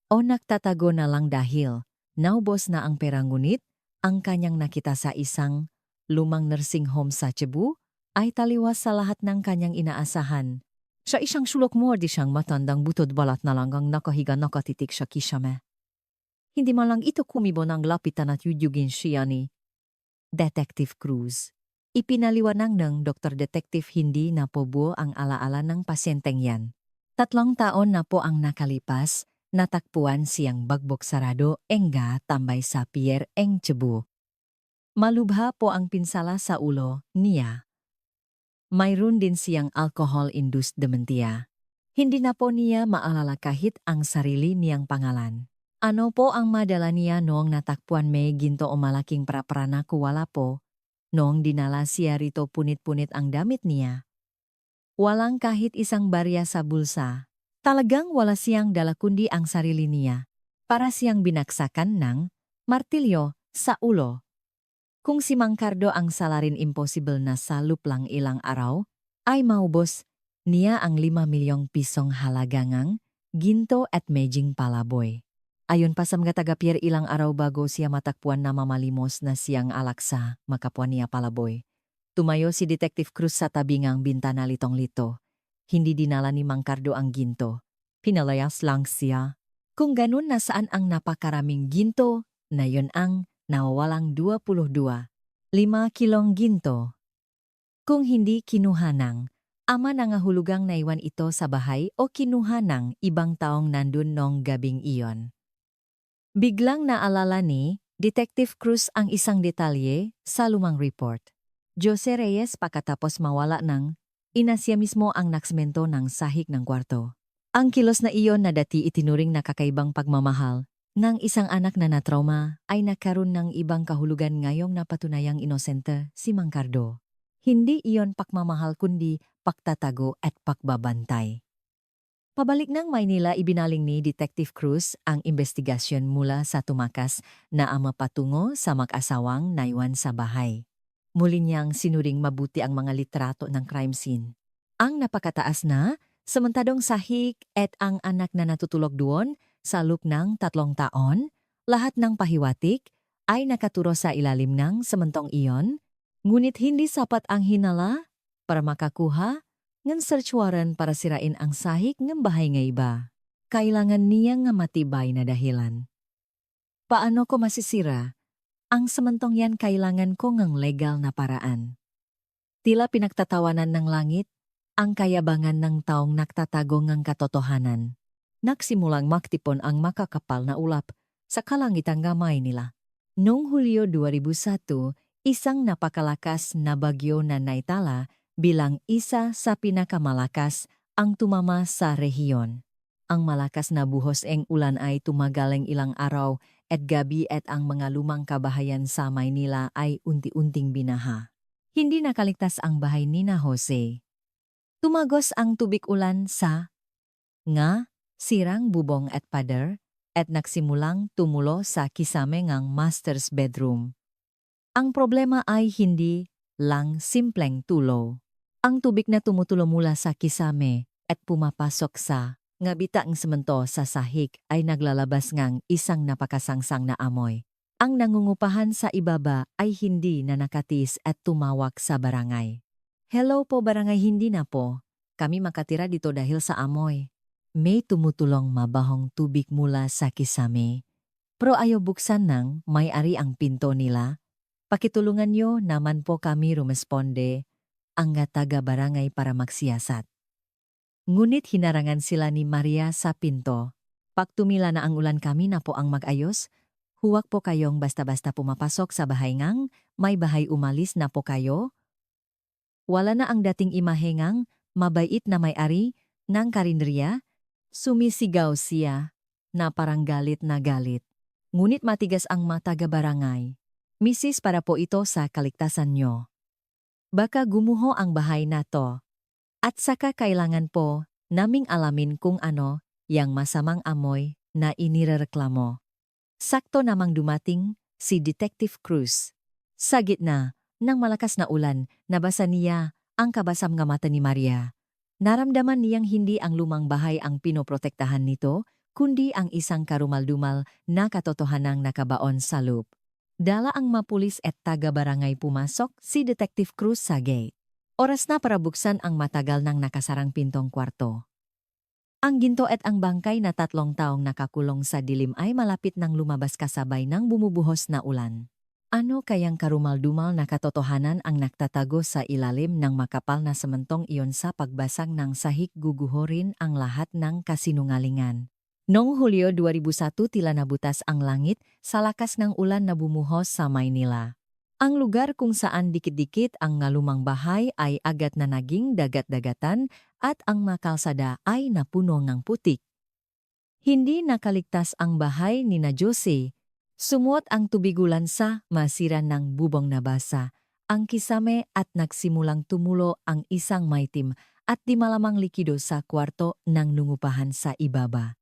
O nagtatago na lang dahil naubos na ang pera, ngunit ang kanyang nakita sa isang lumang nursing home sa Cebu ay taliwas sa lahat ng kanyang inaasahan. Sa isang sulok mo di siyang matandang butod balat na lang ang nakahiga, nakatitik sa kisame. Hindi man lang ito kumibo ng lapitan at yuyugin siya ni Detective Cruz. Ipinaliwanag ng Dr. Detective hindi na po buo ang alaala ng pasyenteng yan. 3 taon na po ang nakalipas, natakpuan siyang bagbok sarado engga tambay sa Pier Eng Cebu. Malubha po ang pinsala sa ulo niya. Mayroon din siyang alcohol-induced dementia. Hindi na po niya maalala kahit ang sarili niyang pangalan. Ano po ang madala niya noong natakpuan may ginto o malaking praprana? Kuwala po. Noong dinala siya rito, punit-punit ang damit niya. Walang kahit isang barya sa bulsa. Talagang wala siyang dala kundi ang sarili niya. Para siyang binaksakan ng martilyo sa ulo. Kung si Mang Cardo ang salarin, imposible na sa luplang ilang araw ay maubos niya ang 5 milyong pisong halaga ngang ginto at medjing palaboy. Ayon pa sa mga taga-Pierre ilang araw bago siya matakpuan na mamalimos na siyang alaksa, makapuan niya palaboy. Tumayo si Detective Cruz sa tabingang bintana litong-lito. Hindi dinala ni Mang Cardo ang ginto. Pinalayas lang siya. Kung ganun nasaan ang napakaraming ginto, na yun ang nawawalang 22. 5 kilong ginto. Kung hindi kinuha ng ama nangahulugang naiwan ito sa bahay o kinuha ng ibang taong nandun nung gabing iyon. Biglang naalala ni Detective Cruz ang isang detalye sa lumang report. Jose Reyes pagkatapos mawala ng ina siya mismo ang naksmento ng sahig ng kwarto. Ang kilos na iyon na dati itinuring na kakaibang pagmamahal ng isang anak na natrauma ay nagkaroon ng ibang kahulugan ngayong napatunayang inosente si Mang Cardo. Hindi iyon pagmamahal kundi pagtatago at pagbabantay. Pabalik ng Maynila ibinaling ni Detective Cruz ang investigasyon mula sa tumakas na ama patungo sa mag-asawang naiwan sa bahay. Muli niyang sinuring mabuti ang mga litrato ng crime scene. Ang napakataas na, samantadong sahig at ang anak na natutulog doon sa loob ng 3 taon, lahat ng pahiwatig ay nakaturo sa ilalim ng sementong iyon, ngunit hindi sapat ang hinala para makakuha ng search warrant para sirain ang sahig ng bahay nga iba. Kailangan niya nga matibay na dahilan. Paano ko masisira? Ang sementong yan kailangan ko ng legal na paraan. Tila pinagtatawanan ng langit ang kayabangan ng taong nagtatago ng katotohanan. Nagsimulang maktipon ang makakapal na ulap sa kalangitang gamay nila. Noong Hulyo 2001, isang napakalakas na bagyo na naitala bilang isa sa pinakamalakas ang tumama sa rehiyon. Ang malakas na buhos ng ulan ay tumagaling ilang araw at gabi at ang mga lumang kabahayan sa Maynila ay unti-unting binaha. Hindi nakaligtas ang bahay ni na Jose. Tumagos ang tubig ulan sa sirang bubong at pader at nagsimulang tumulo sa kisame ngang master's bedroom. Ang problema ay hindi lang simpleng tulo. Ang tubig na tumutulo mula sa kisame at pumapasok sa ngabita ang semento sa sahig ay naglalabas ngang isang napakasangsang na amoy. Ang nangungupahan sa ibaba ay hindi na nakatiis at tumawag sa barangay. Hello po barangay, hindi na po. Kami makatira dito dahil sa amoy. May tumutulong mabahong tubig mula sa kisame. Pero ayaw buksan ng may-ari ang pinto nila. Pakitulungan nyo naman po kami rumesponde ang taga-barangay para magsiyasat. Ngunit hinarangan sila ni Maria sa pinto. Pag tumila na ang ulan kami na po ang mag-ayos, huwag po kayong basta-basta pumapasok sa bahay ngang may bahay umalis na po kayo. Wala na ang dating imahengang mabait na may-ari ng karinderiya. Sumisigaw siya na parang galit na galit. Ngunit matigas ang mga taga-barangay. Misis, para po ito sa kaligtasan nyo. Baka gumuho ang bahay na to. At saka kailangan po naming alamin kung ano yang masamang amoy na inirereklamo. Sakto namang dumating si Detective Cruz. Sa gitna ng malakas na ulan, nabasa niya ang kabasam nga mata ni Maria. Naramdaman niyang hindi ang lumang bahay ang pinoprotektahan nito, kundi ang isang karumal-dumal na katotohanang nakabaon sa loob. Dala ang mapulis at taga-barangay pumasok si Detective Cruz sa gate. Oras na para buksan ang matagal ng nakasarang pintong kwarto. Ang ginto at ang bangkay na 3 taong nakakulong sa dilim ay malapit nang lumabas kasabay ng bumubuhos na ulan. Ano kayang karumal-dumal na katotohanan ang nagtatago sa ilalim ng makapal na sementong iyon? Sa pagbasag ng sahig guguhorin ang lahat ng kasinungalingan. Noong Hulyo 2001 tila nabutas ang langit sa lakas ng ulan na bumuhos sa Maynila. Ang lugar kung saan dikit-dikit ang lumang bahay ay agad na naging dagat-dagatan at ang makalsada ay napuno ng putik. Hindi nakaligtas ang bahay ni na Jose. Sumuot ang tubigulan sa masira ng bubong na basa, ang kisame at nagsimulang tumulo ang isang maitim at di malamang likido sa kwarto ng nungupahan sa ibaba.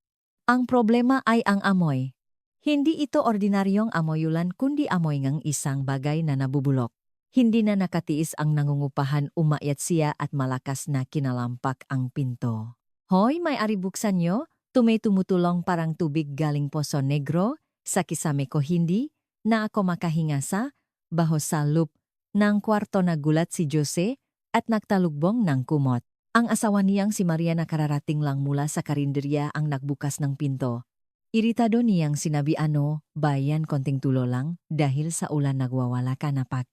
Ang problema ay ang amoy. Hindi ito ordinaryong amoy ulan kundi amoy ng isang bagay na nabubulok. Hindi na nakatiis ang nangungupahan, umayat siya at malakas na kinalampak ang pinto. Hoy, may-ari, buksan nyo? Tumutulong parang tubig galing Poso Negro, sa kisame ko hindi, na ako makahinga sa, baho sa loop, ng kwarto na gulat si Jose, at nagtalugbong ng kumot. Ang asawa niyang si Maria na kararating lang mula sa karinderya ang nagbukas ng pinto. Iritado niyang sinabi bayan konting tulo lang, dahil sa ulan nagwawala ka na pak.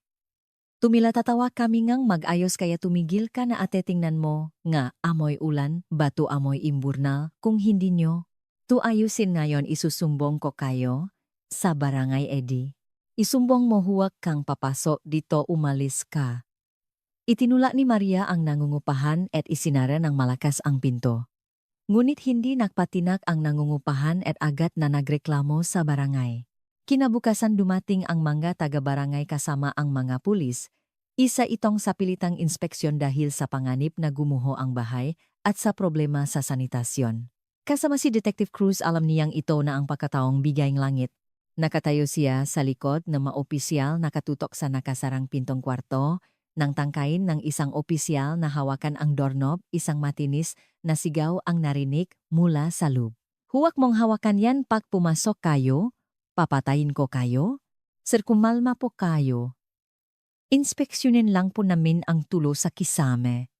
Tatawa kami ngang mag-ayos kaya tumigil ka na ate tingnan mo, nga amoy ulan, bato amoy imburnal, kung hindi nyo. Ayusin ngayon isusumbong ko kayo, sa barangay Edi. Isumbong mo huwag kang papasok dito umalis ka. Itinula ni Maria ang nangungupahan at isinara ng malakas ang pinto. Ngunit hindi nagpatinak ang nangungupahan at agad na nagreklamo sa barangay. Kinabukasan dumating ang mga taga-barangay kasama ang mga pulis. Isa itong sa pilitang inspeksyon dahil sa panganib na gumuho ang bahay at sa problema sa sanitasyon. Kasama si Detective Cruz alam niyang ito na ang pagkataong bigayng langit. Nakatayo siya sa likod ng maopisyal nakatutok sa nakasarang pintong kwarto, nang tangkain ng isang opisyal na hawakan ang doorknob, isang matinis na sigaw ang narinig mula sa loob. Huwag mong hawakan yan pag pumasok kayo, papatayin ko kayo. Sir kumalma po kayo. Inspeksyonin lang po namin ang tulo sa kisame.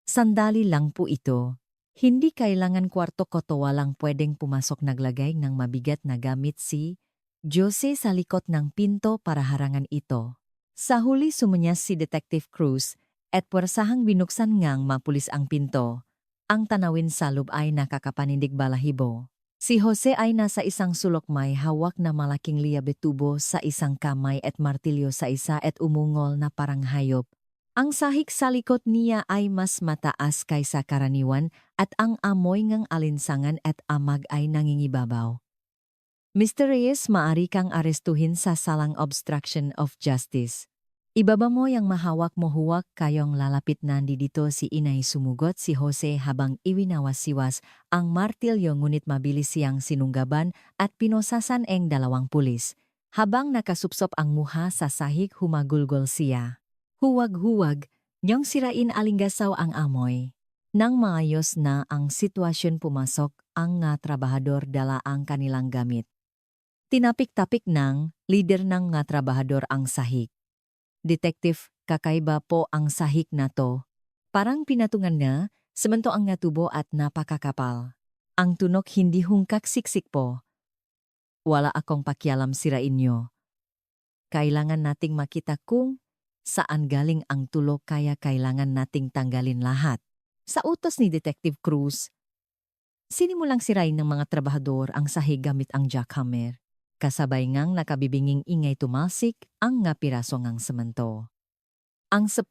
Sandali lang po ito. Hindi kailangan kwarto ko to walang pwedeng pumasok naglagay ng mabigat na gamit si Jose sa likod ng pinto para harangan ito. Sa huli sumunyas si Detective Cruz at puwersahang binuksan ngang mapulis ang pinto. Ang tanawin sa loob ay nakakapanindig balahibo. Si Jose ay nasa isang sulok may hawak na malaking liabetubo sa isang kamay at martilyo sa isa at umungol na parang hayop. Ang sahig sa likod niya ay mas mataas kaysa karaniwan at ang amoy ngang alinsangan at amag ay nangingibabaw. Mr. Reyes, maari kang arestuhin sa salang obstruction of justice. Ibaba mo yang mahawak mo huwag kayong lalapit nandi dito si inay sumugot si Jose habang iwinawasiwas ang martilyo ngunit mabilis siyang sinunggaban at pinosasan ang dalawang pulis. Habang nakasupsop ang muha sa sahig humagulgol siya. Huwag, niyong sirain alinggasaw ang amoy. Nang maayos na ang sitwasyon pumasok ang nga trabahador dala ang kanilang gamit. Tinapik-tapik ng leader ng nga trabahador ang sahig. Detective, kakaiba po ang sahig na to. Parang pinatungan na, semento ang nga tubo at napakakapal. Ang tunok hindi hungkak siksik po. Wala akong pakialam sirain nyo. Kailangan nating makita kung saan galing ang tulo kaya kailangan nating tanggalin lahat. Sa utos ni Detective Cruz, sinimulang sirain ng mga trabahador ang sahig gamit ang jackhammer. Kasabay ngang nakabibinging ingay tumalsik ang nga piraso ngang semento. Ang 10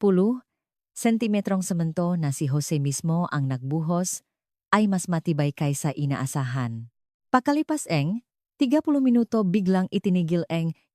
sentimetrong semento na si Jose mismo ang nagbuhos ay mas matibay kaysa inaasahan. Pakalipas 30 minuto biglang itinigil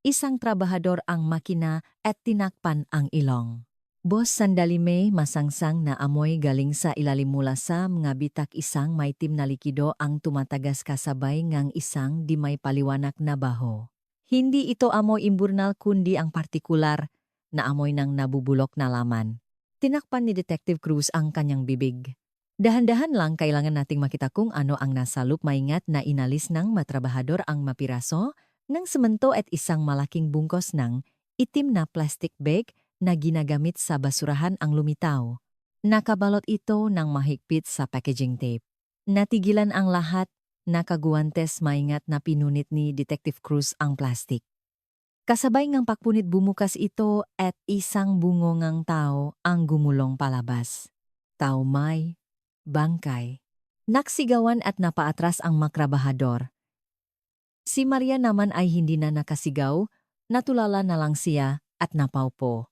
isang trabahador ang makina at tinakpan ang ilong. Boss, sandali may masangsang na amoy galing sa ilalim mula sa mga bitak isang maitim na likido ang tumatagas kasabay ngang isang di may paliwanag na baho. Hindi ito amoy imburnal kundi ang partikular na amoy ng nabubulok na laman. Tinakpan ni Detective Cruz ang kanyang bibig. Dahan-dahan lang kailangan nating makita kung ano ang nasa loob maingat na inalis ng matrabahador ang mapiraso ng semento at isang malaking bungkos ng itim na plastic bag na ginagamit sa basurahan ang lumitaw. Nakabalot ito ng mahigpit sa packaging tape. Natigilan ang lahat, nakaguwantes maingat na pinunit ni Detective Cruz ang plastic. Kasabay ngang pakpunit bumukas ito at isang bungongang tao ang gumulong palabas. Tao may bangkay. Naksigawan at napaatras ang makrabahador. Si Maria naman ay hindi na nakasigaw, natulala na lang siya at napaupo.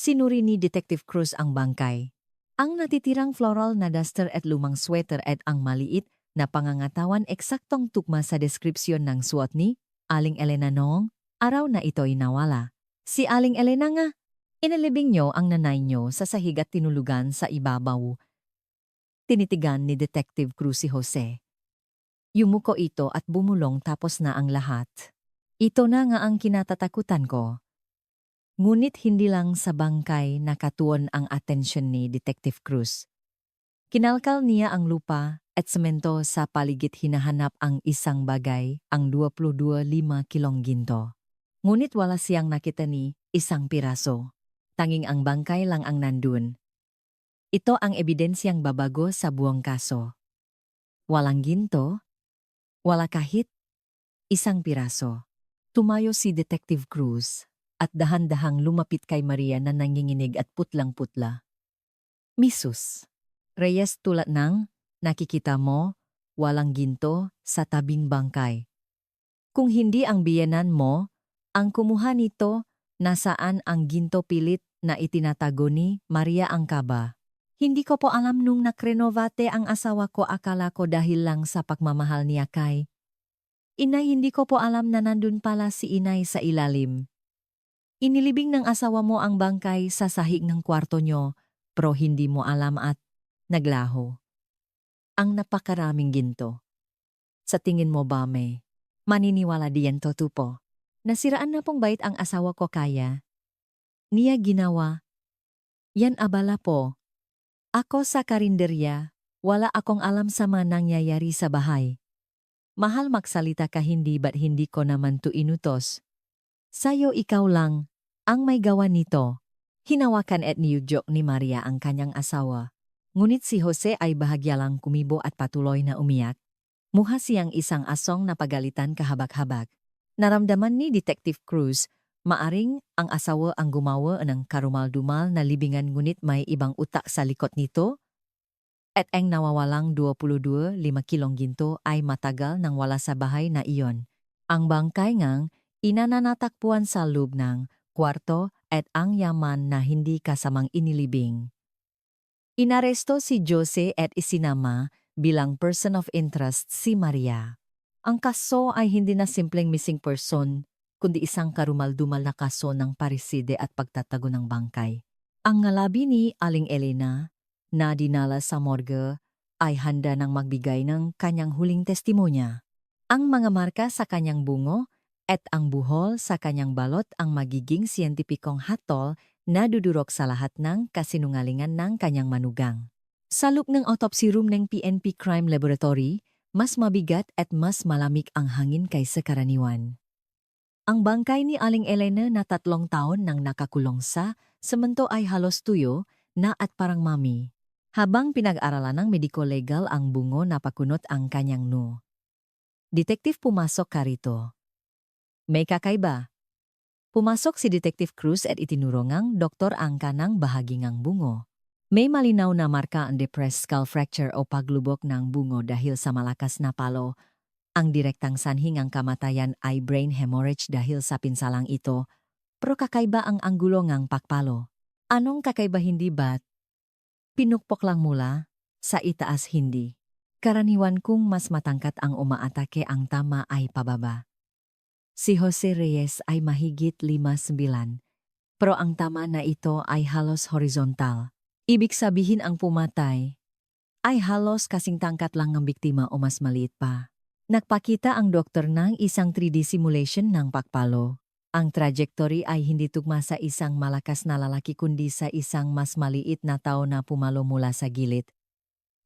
Sinuri ni Detective Cruz ang bangkay. Ang natitirang floral na duster at lumang sweater at ang maliit na pangangatawan eksaktong tugma sa deskripsyon ng suot ni Aling Elena noong araw na ito'y nawala. Si Aling Elena nga, inilibing nyo ang nanay nyo sa sahig at tinulugan sa ibabaw. Tinitigan ni Detective Cruz si Jose. Yumuko ito at bumulong tapos na ang lahat. Ito na nga ang kinatatakutan ko. Ngunit hindi lang sa bangkay nakatuon ang atensyon ni Detective Cruz. Kinalkal niya ang lupa at semento sa paligid hinahanap ang isang bagay, ang 22.5 kilong ginto. Ngunit wala siyang nakita ni isang piraso. Tanging ang bangkay lang ang nandun. Ito ang ebidensyang babago sa buong kaso. Walang ginto, wala kahit isang piraso. Tumayo si Detective Cruz at dahan-dahang lumapit kay Maria na nanginginig at putlang-putla. Misus, Reyes, tulad ng nakikita mo, walang ginto sa tabing bangkay. Kung hindi ang biyenan mo, ang kumuha nito, nasaan ang ginto pilit na itinatago ni Maria Angkaba? Hindi ko po alam nung nakrenovate ang asawa ko, akala ko dahil lang sa pagmamahal niya kay Inay, hindi ko po alam na nandun pala si Inay sa ilalim. Inilibing ng asawa mo ang bangkay sa sahig ng kwarto nyo, pero hindi mo alam at naglaho. Ang napakaraming ginto. Sa tingin mo ba may maniniwala diyan to po? Nasiraan na pong bait ang asawa ko, kaya niya ginawa. Yan abala po. Ako sa karinderya, wala akong alam sa mga nangyayari sa bahay. Mahal magsalita ka, hindi ba't hindi ko naman to inutos? Sayo, ikaw lang ang may gawa nito. Hinawakan at niyudyok ni Maria ang kanyang asawa. Ngunit si Jose ay bahagya lang kumibo at patuloy na umiyak. Mukha siyang isang asong na pagalitan kahabag-habag. Naramdaman ni Detective Cruz, maaring ang asawa ang gumawa ng karumal-dumal na libingan, ngunit may ibang utak sa likod nito. At ang nawawalang 22.5 kilong ginto ay matagal nang wala sa bahay na iyon. Ang bangkay ngang inananatakpuan sa loob ng kwarto at ang yaman na hindi kasamang inilibing. Inaresto si Jose at isinama bilang person of interest si Maria. Ang kaso ay hindi na simpleng missing person, kundi isang karumal-dumal na kaso ng pariside at pagtatago ng bangkay. Ang ngalabi ni Aling Elena na dinala sa morgue ay handa nang magbigay ng kanyang huling testimonya. Ang mga marka sa kanyang bungo at ang buhol sa kanyang balot ang magiging siyentipikong hatol na dudurok sa lahat ng kasinungalingan ng kanyang manugang. Sa loob ng autopsy room ng PNP Crime Laboratory, mas mabigat at mas malamig ang hangin kaysa karaniwan. Ang bangkay ni Aling Elena na 3 taon nang nakakulong sa semento ay halos tuyo na at parang mami. Habang pinag-aralan ng medico-legal ang bungo, napakunot ang kanyang noo. Detective, pumasok ka rito. May kakaiba. Pumasok si Detective Cruz at itinuro ngang doktor ang kanang bahagi ng bungo. May malinaw na marka ang depressed skull fracture o paglubok ng bungo dahil sa malakas na palo. Ang direktang sanhi ng kamatayan ay brain hemorrhage dahil sa pinsalang ito, pero kakaiba ang anggulo ng pakpalo. Anong kakaiba, hindi ba't pinukpok lang mula sa itaas? Hindi. Karaniwan kung mas matangkat ang umaatake, ang tama ay pababa. Si Jose Reyes ay mahigit 5'9", pero ang tama na ito ay halos horizontal. Ibig sabihin ang pumatay ay halos kasing tangkat lang ng biktima o mas maliit pa. Nagpakita ang doktor ng isang 3D simulation ng pakpalo. Ang trajectory ay hindi tugma sa isang malakas na lalaki kundi sa isang mas maliit na tao na pumalo mula sa gilid.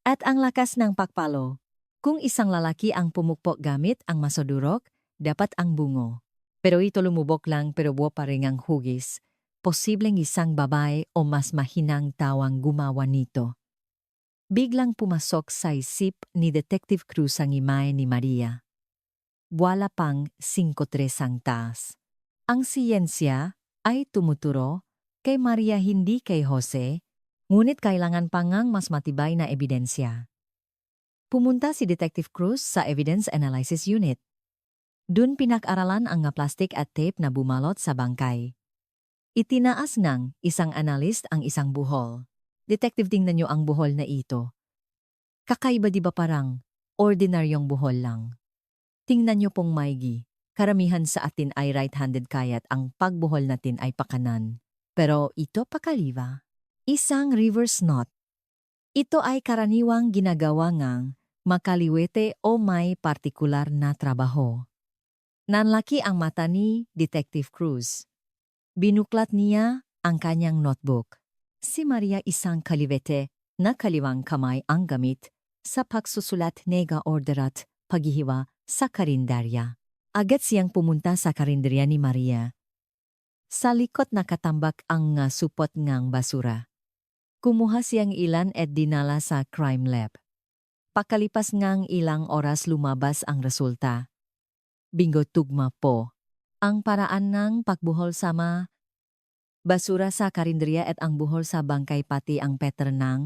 At ang lakas ng pakpalo, kung isang lalaki ang pumukpok gamit ang masodurok, dapat ang bungo. Pero ito lumubok lang, pero buo pa rin ang hugis. Posibleng isang babae o mas mahinang tawang gumawa nito. Biglang pumasok sa isip ni Detective Cruz ang imahe ni Maria. Buwala pang 5'3" ang taas. Ang siyensya ay tumuturo kay Maria, hindi kay Jose, ngunit kailangan pa ngang mas matibay na ebidensya. Pumunta si Detective Cruz sa Evidence Analysis Unit. Dun pinag-aralan ang plastic at tape na bumalot sa bangkay. Itinaas ng isang analyst ang isang buhol. Detective, tingnan niyo ang buhol na ito. Kakaiba, di ba? Parang ordinaryong buhol lang. Tingnan niyo pong maigi. Karamihan sa atin ay right-handed, kaya't ang pagbuhol natin ay pakanan. Pero ito pakaliwa. Isang reverse knot. Ito ay karaniwang ginagawa ngang makaliwete o may partikular na trabaho. Nanlaki ang mata ni Detective Cruz. Binuklat niya ang kanyang notebook. Si Maria isang kaliwete na kaliwang kamay ang gamit sa pagsusulat nega order at paghihiwa sa karinderya. Agad siyang pumunta sa karinderya ni Maria. Sa likod nakatambak ang supot ngang basura. Kumuha siyang ilan at dinala sa crime lab. Pakalipas ngang ilang oras lumabas ang resulta. Bingo tugma po. Ang paraan ng pagbuhol sama basura sa karinderya at ang buhol sa bangkay pati ang pattern ng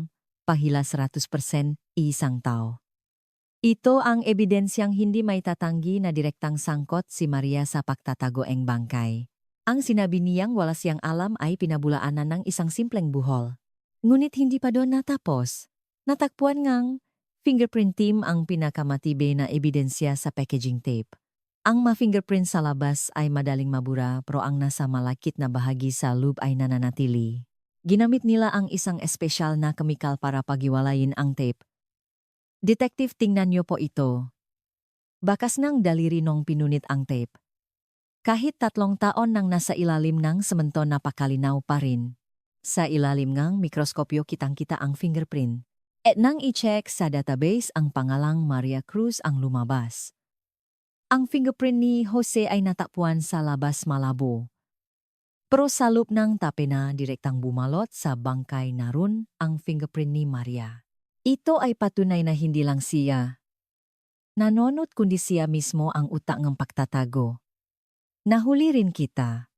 pahila 100% isang tao. Ito ang ebidensyang hindi may tatanggi na direktang sangkot si Maria sa pagtatago ng bangkay. Ang sinabi niyang wala siyang alam ay pinabulaanan ng isang simpleng buhol. Ngunit hindi pa doon natapos. Natakpuan ngang fingerprint team ang pinakamatibay na ebidensya sa packaging tape. Ang ma-fingerprint sa labas ay madaling mabura pero ang nasa malakit na bahagi sa loob ay nananatili. Ginamit nila ang isang espesyal na kemikal para paghiwalayin ang tape. Detective, tingnan niyo po ito. Bakas ng daliri nung pinunit ang tape. Kahit 3 taon nang nasa ilalim ng semento napakalinaw pa rin. Sa ilalim ng mikroskopyo kitang-kita ang fingerprint. At nang i-check sa database ang pangalang Maria Cruz ang lumabas. Ang fingerprint ni Jose ay natakpuan sa labas malabo. Pero sa loob ng tape na direktang bumalot sa bangkay naroon ang fingerprint ni Maria. Ito ay patunay na hindi lang siya nanonot kundi siya mismo ang utak ng pagtatago. Nahuli rin kita,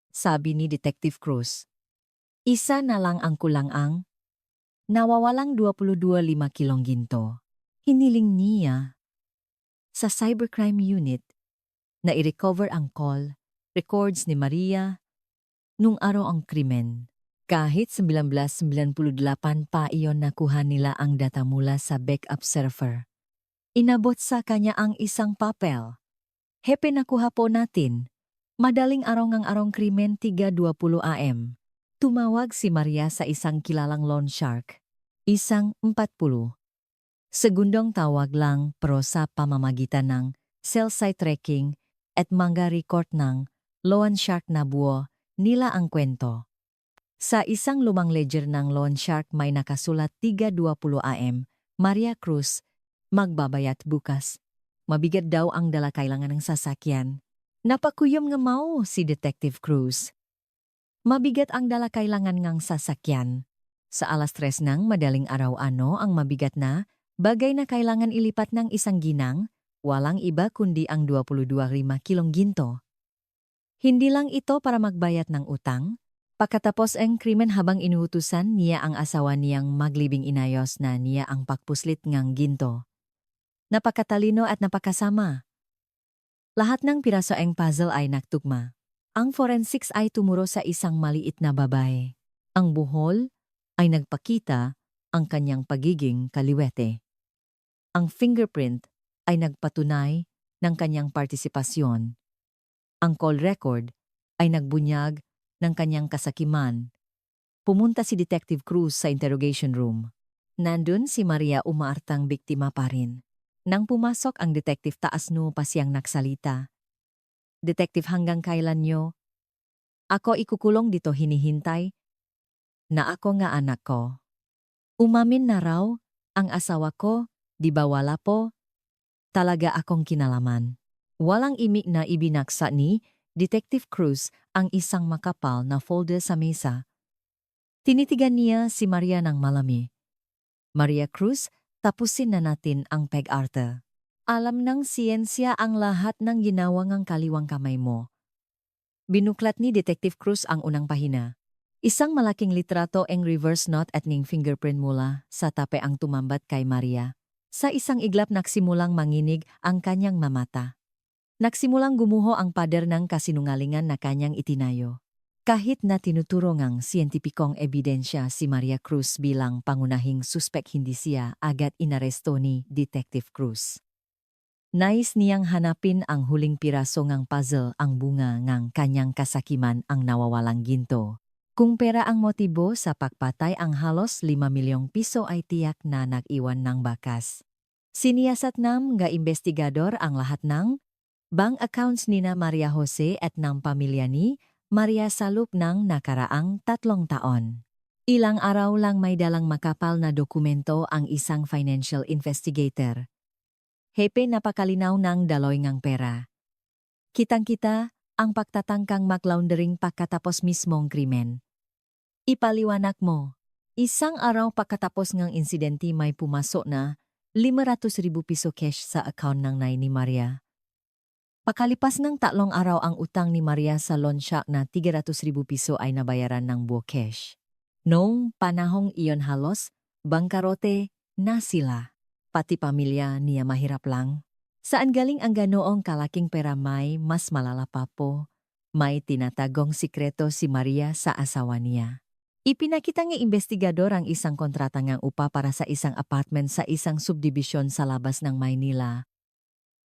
sabi ni Detective Cruz. Isa na lang ang kulang ang nawawalang 22.5 kilong ginto. Hiniling niya sa cybercrime unit na i-recover ang call records ni Maria nung araw ang krimen. Kahit 1998 pa iyon nakuha nila ang data mula sa backup server. Inabot sa kanya ang isang papel. Hepe, nakuha po natin. Madaling araw ngang arong krimen 3:20 AM. Tumawag si Maria sa isang kilalang loan shark. Isang 40 segundong tawag lang pero sa pamamagitan ng cell site tracking at mga record ng loan shark na buo nila ang kwento. Sa isang lumang ledger ng loan shark may nakasulat 3:20 AM, Maria Cruz, magbabayat bukas. Mabigat daw ang dala kailangan ng sasakyan. Napakuyom nga mau si Detective Cruz. Mabigat ang dala kailangan ng sasakyan. Sa 3:00 ng madaling araw ano ang mabigat na bagay na kailangan ilipat ng isang ginang, walang iba kundi ang 22.5 kilong ginto. Hindi lang ito para magbayad ng utang. Pagkatapos ang krimen habang inuutusan niya ang asawa niyang maglibing inayos na niya ang pagpuslit ngang ginto. Napakatalino at napakasama. Lahat ng piraso ang puzzle ay nagtugma. Ang forensics ay tumuro sa isang maliit na babae. Ang buhol ay nagpakita ang kanyang pagiging kaliwete. Ang fingerprint ay nagpatunay ng kanyang partisipasyon. Ang call record ay nagbunyag ng kanyang kasakiman. Pumunta si Detective Cruz sa interrogation room. Nandun si Maria, umaartang biktima pa rin. Nang pumasok ang detective, taas no pa siyang nagsalita. Detective, hanggang kailan nyo? Ako ikukulong dito, hinihintay na ako nga anak ko. Umamin na raw ang asawa ko, di ba wala po? Talaga akong kinalaman. Walang imik na ibinaksa ni Detective Cruz ang isang makapal na folder sa mesa. Tinitigan niya si Maria ng malami. Maria Cruz, tapusin na natin ang pag-arte. Alam ng siyensya ang lahat ng ginawa ng kaliwang kamay mo. Binuklat ni Detective Cruz ang unang pahina. Isang malaking litrato ang reverse note at ning fingerprint mula sa tape ang tumambat kay Maria. Sa isang iglap nagsimulang manginig ang kanyang mamata. Nagsimulang gumuho ang pader ng kasinungalingan na kanyang itinayo. Kahit na tinuturo ngang siyentipikong ebidensya si Maria Cruz bilang pangunahing suspek, hindi siya agad inaresto ni Detective Cruz. Nais niyang hanapin ang huling piraso ngang puzzle, ang bunga ngang kanyang kasakiman, ang nawawalang ginto. Kung pera ang motibo sa pagpatay, ang halos 5 milyong piso ay tiyak na nag-iwan ng bakas. Siniyasat ng mga investigador ang lahat ng bank accounts nina Maria Jose at ng pamilya ni Maria sa loob ng nakaraang 3 taon. Ilang araw lang may dalang makapal na dokumento ang isang financial investigator. Hepe napakalinaw ng daloy ngang pera. Kitang-kita ang pagtatangkang mag-laundering pagkatapos mismong krimen. Ipaliwanag mo. Isang araw pagkatapos ng insidente may pumasok na 500,000 piso cash sa account ng nay ni Maria. Pakalipas ng 3 araw ang utang ni Maria sa loan shark na 300,000 piso ay nabayaran ng buo cash. Noong panahong iyon halos, bangkarote na sila. Pati pamilya niya mahirap lang. Saan galing ang ganoong kalaking pera may mas malala pa po? May tinatagong sikreto si Maria sa asawa niya. Ipinakita ng investigador ang isang kontrata ngang upa para sa isang apartment sa isang subdivision sa labas ng Maynila.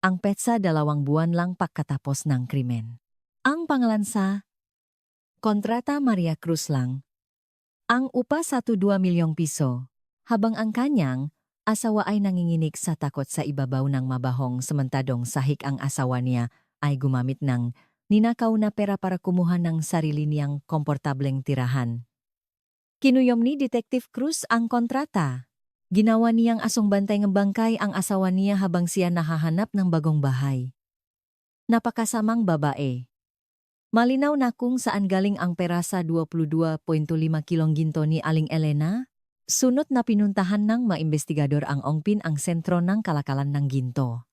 Ang petsa 2 buwan lang pagkatapos ng krimen. Ang pangalan sa kontrata Maria Cruz lang. Ang upa 1-2 milyong piso, habang ang kanyang asawa ay nanginginig sa takot sa ibabaw ng mabahong samantadong sahig ang asawa niya ay gumamit ng ninakaw na pera para kumuha ng sarili niyang komportableng tirahan. Kinuyom ni Detective Cruz ang kontrata. Ginawa niyang asong bantay ng bangkay ang asawa niya habang siya nahahanap ng bagong bahay. Napakasamang babae. Malinaw na kung saan galing ang pera sa 22.5 kilong ginto ni Aling Elena. Sunod na pinuntahan ng mga investigador ang Ongpin ang sentro ng kalakalan ng ginto.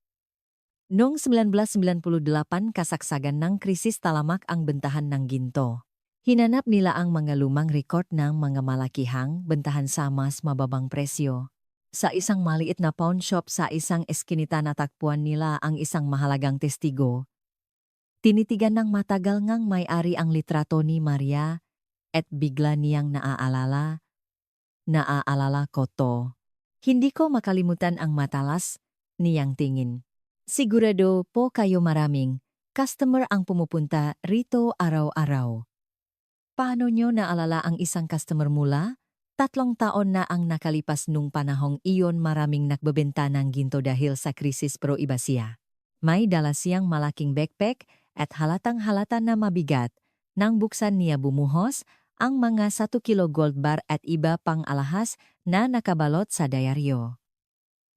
Noong 1998 kasagsagan ng krisis talamak ang bentahan ng ginto. Hinanap nila ang mga lumang record ng mga malakihang bentahan sa mas mababang presyo. Sa isang maliit na pawn shop sa isang eskinita natagpuan nila ang isang mahalagang testigo. Tinitigan ng matagal ngang may-ari ang litrato ni Maria at bigla niyang naaalala ko to. Hindi ko makalimutan ang matalas niyang tingin. Sigurado po kayo maraming customer ang pumupunta rito araw-araw. Paano nyo naalala ang isang customer mula? 3 taon na ang nakalipas nung panahong iyon maraming nagbebenta ng ginto dahil sa krisis pro-iba siya. May dala siyang malaking backpack at halatang-halata na mabigat. Nang buksan niya bumuhos ang mga 1 kilo gold bar at iba pang alahas na nakabalot sa dyaryo.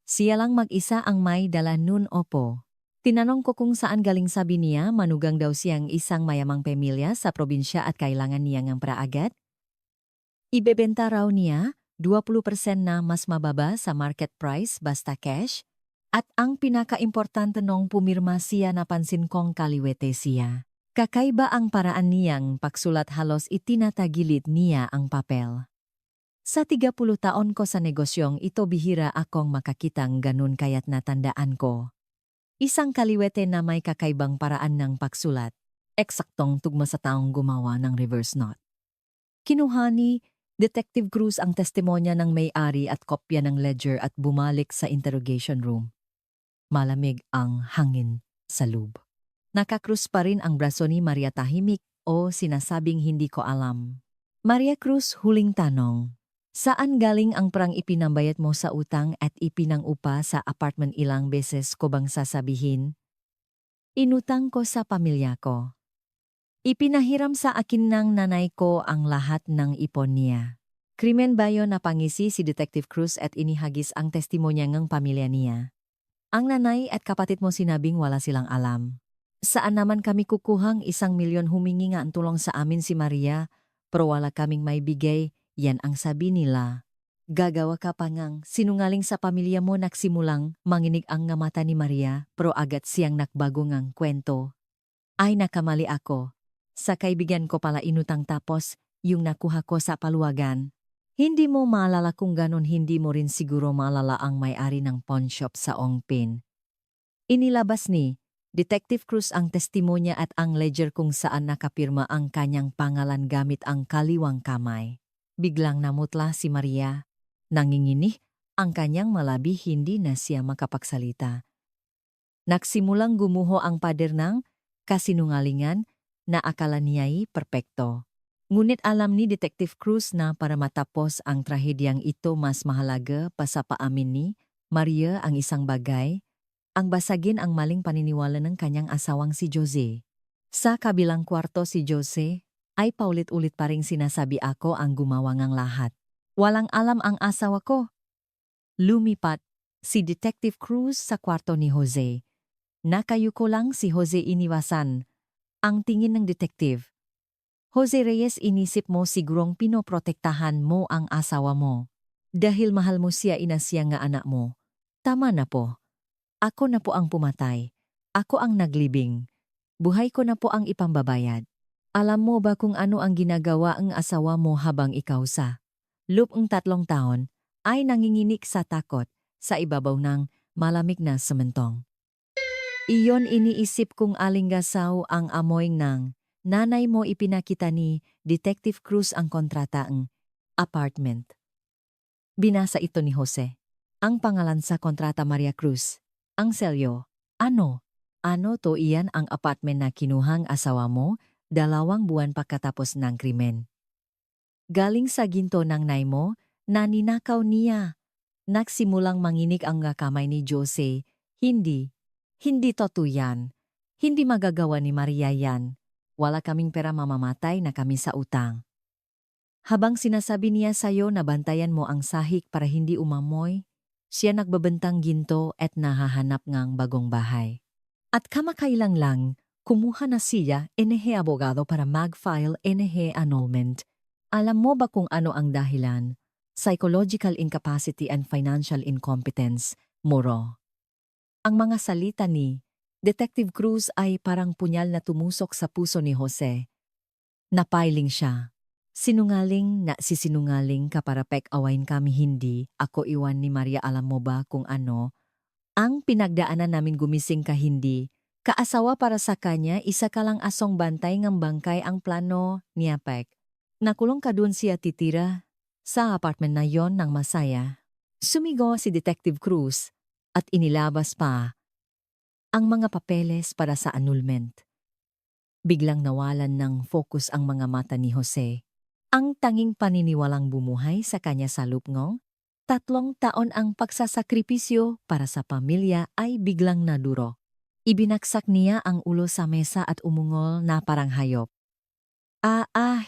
Siya lang mag-isa ang may dala nun opo. Tinanong ko kung saan galing sabi niya manugang daw siyang isang mayamang pamilya sa probinsya at kailangan niya ng pera agad. Ibebenta raw niya 20% na mas mababa sa market price basta cash. At ang pinaka-importante nung pumirma siya napansin kong kaliwete siya. Kakaiba ang paraan niyang pagsulat halos itinatagilid niya ang papel. Sa 30 taon ko sa negosyong ito bihira akong makakitang ganun kaya't natandaan ko. Isang kaliwete na may kakaibang paraan ng pagsulat. Eksaktong tugma sa taong gumawa ng reverse knot. Kinuha ni Detective Cruz ang testimonya ng may-ari at kopya ng ledger at bumalik sa interrogation room. Malamig ang hangin sa loob. Nakakrus pa rin ang braso ni Maria tahimik o sinasabing hindi ko alam. Maria Cruz huling tanong. Saan galing ang perang ipinambayad mo sa utang at ipinangupa sa apartment ilang beses ko bang sasabihin? Inutang ko sa pamilya ko. Ipinahiram sa akin ng nanay ko ang lahat ng ipon niya. Krimen ba yun na pangisi si Detective Cruz at inihagis ang testimonya ng pamilya niya? Ang nanay at kapatid mo sinabing wala silang alam. Saan naman kami kukuhang 1 milyon humingi nga ang tulong sa amin si Maria, pero wala kaming may bigay, yan ang sabi nila. Gagawa ka pa ngang sinungaling sa pamilya mo nagsimulang manginig ang nga mata ni Maria, pero agad siyang nakbago ngang kwento. Ay nakamali ako. Sa kaibigan ko pala inutang tapos yung nakuha ko sa paluwagan. Hindi mo maalala kung ganon hindi mo rin siguro maalala ang may-ari ng pawn shop sa Ongpin. Inilabas ni Detective Cruz ang testimonya at ang ledger kung saan nakapirma ang kanyang pangalan gamit ang kaliwang kamay. Biglang namutla si Maria. Nanginginig ang kanyang malabi hindi na siya makapagsalita. Nagsimulang gumuho ang pader ng kasinungalingan na akala niya'y perpekto. Ngunit alam ni Detective Cruz na para matapos ang trahedyang ito mas mahalaga pa sa paamin ni Maria ang isang bagay, ang basagin ang maling paniniwala ng kanyang asawang si Jose. Sa kabilang kwarto si Jose, ay paulit-ulit pa ring sinasabi ako ang gumawa ng lahat. Walang alam ang asawa ko. Lumipat si Detective Cruz sa kwarto ni Jose. Nakayuko lang si Jose iniwasan ang tingin ng detective. Jose Reyes, inisip mo sigurong pinoprotektahan mo ang asawa mo. Dahil mahal mo siya, inasya nga anak mo. Tama na po. Ako na po ang pumatay. Ako ang naglibing. Buhay ko na po ang ipambabayad. Alam mo ba kung ano ang ginagawa ang asawa mo habang ikaw sa loob ng 3 taon ay nanginginig sa takot sa ibabaw ng malamig na sementong? Iyon iniisip kong alingasaw ang amoy ng nanay mo. Ipinakita ni Detective Cruz ang kontrata ng apartment. Binasa ito ni Jose. Ang pangalan sa kontrata, Maria Cruz. Ang selyo. Ano? Ano to? Iyan ang apartment na kinuhang asawa mo 2 buwan pagkatapos ng krimen. Galing sa ginto ng nay mo na ninakaw niya. Nagsimulang manginig ang kamay ni Jose. Hindi totoo yan. Hindi magagawa ni Maria yan. Wala kaming pera, mamamatay na kami sa utang. Habang sinasabi niya sa'yo na bantayan mo ang sahig para hindi umamoy, siya nagbabentang ginto at nahahanap ngang bagong bahay. At kamakailang lang, kumuha na siya abogado para mag-file annulment. Alam mo ba kung ano ang dahilan? Psychological incapacity and financial incompetence, moro. Ang mga salita ni Detective Cruz ay parang punyal na tumusok sa puso ni Jose. Napailing siya. Sinungaling na sisinungaling ka para pek-awain kami, hindi ako iwan ni Maria. Alam mo ba kung ano ang pinagdaanan namin? Gumising ka, hindi kaasawa para sa kanya, isa ka lang asong bantay ng bangkay ang plano niya, pek. Nakulong ka dun, siya titira sa apartment na yon ng masaya. Sumigo si Detective Cruz at inilabas pa ang mga papeles para sa annulment. Biglang nawalan ng focus ang mga mata ni Jose. Ang tanging paniniwalang bumuhay sa kanya sa loob ng 3 taon ang pagsasakripisyo para sa pamilya ay biglang naduro. Ibinaksak niya ang ulo sa mesa at umungol na parang hayop.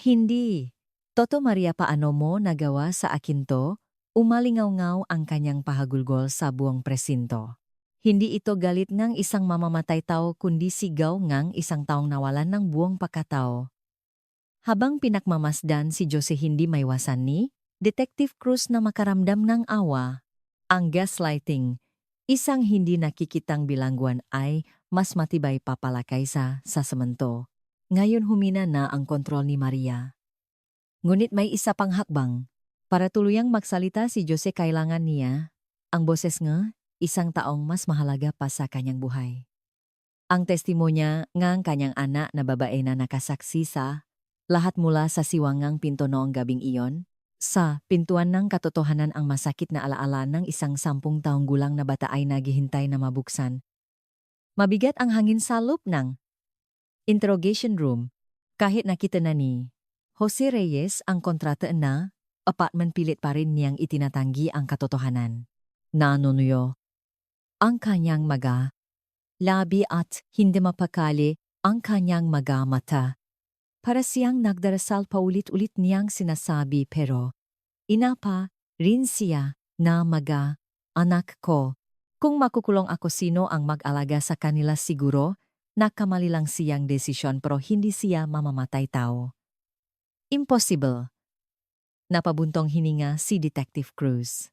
Hindi. Toto, Maria, paano mo nagawa sa akin to? Umalingaw-ngaw ang kanyang pahagulgol sa buong presinto. Hindi ito galit ng isang mamamatay tao, kundi sigaw ng isang taong nawalan ng buong pagkatao. Habang pinakmamasdan si Jose, hindi maiwasan ni Detective Cruz na makaramdam ng awa. Ang gaslighting, isang hindi nakikitang bilangguan, ay mas matibay pa pala kaysa sa semento. Ngayon humina na ang kontrol ni Maria. Ngunit may isa pang hakbang. Para tuluyang magsalita si Jose, kailangan niya ang boses ng isang taong mas mahalaga pa sa kanyang buhay. Ang testimonya ng kanyang anak na babae na nakasaksi sa lahat mula sa siwangang pinto noong gabing iyon. Sa pintuan ng katotohanan, ang masakit na alaala ng isang 10 taong gulang na bata ay naghihintay na mabuksan. Mabigat ang hangin sa loob ng interrogation room. Kahit nakita na ni Jose Reyes ang kontrata na apartment, pilit pa rin niyang itinatanggi ang katotohanan. Nanunuyo ang kanyang labi at hindi mapakali ang kanyang mata. Para siyang nagdarasal, paulit-ulit niyang sinasabi, pero inapa rin siya na anak ko. Kung makukulong ako, sino ang mag-alaga sa kanila? Siguro nakamali lang siyang desisyon, pero hindi siya mamamatay tao. Impossible. Napabuntong hininga si Detective Cruz.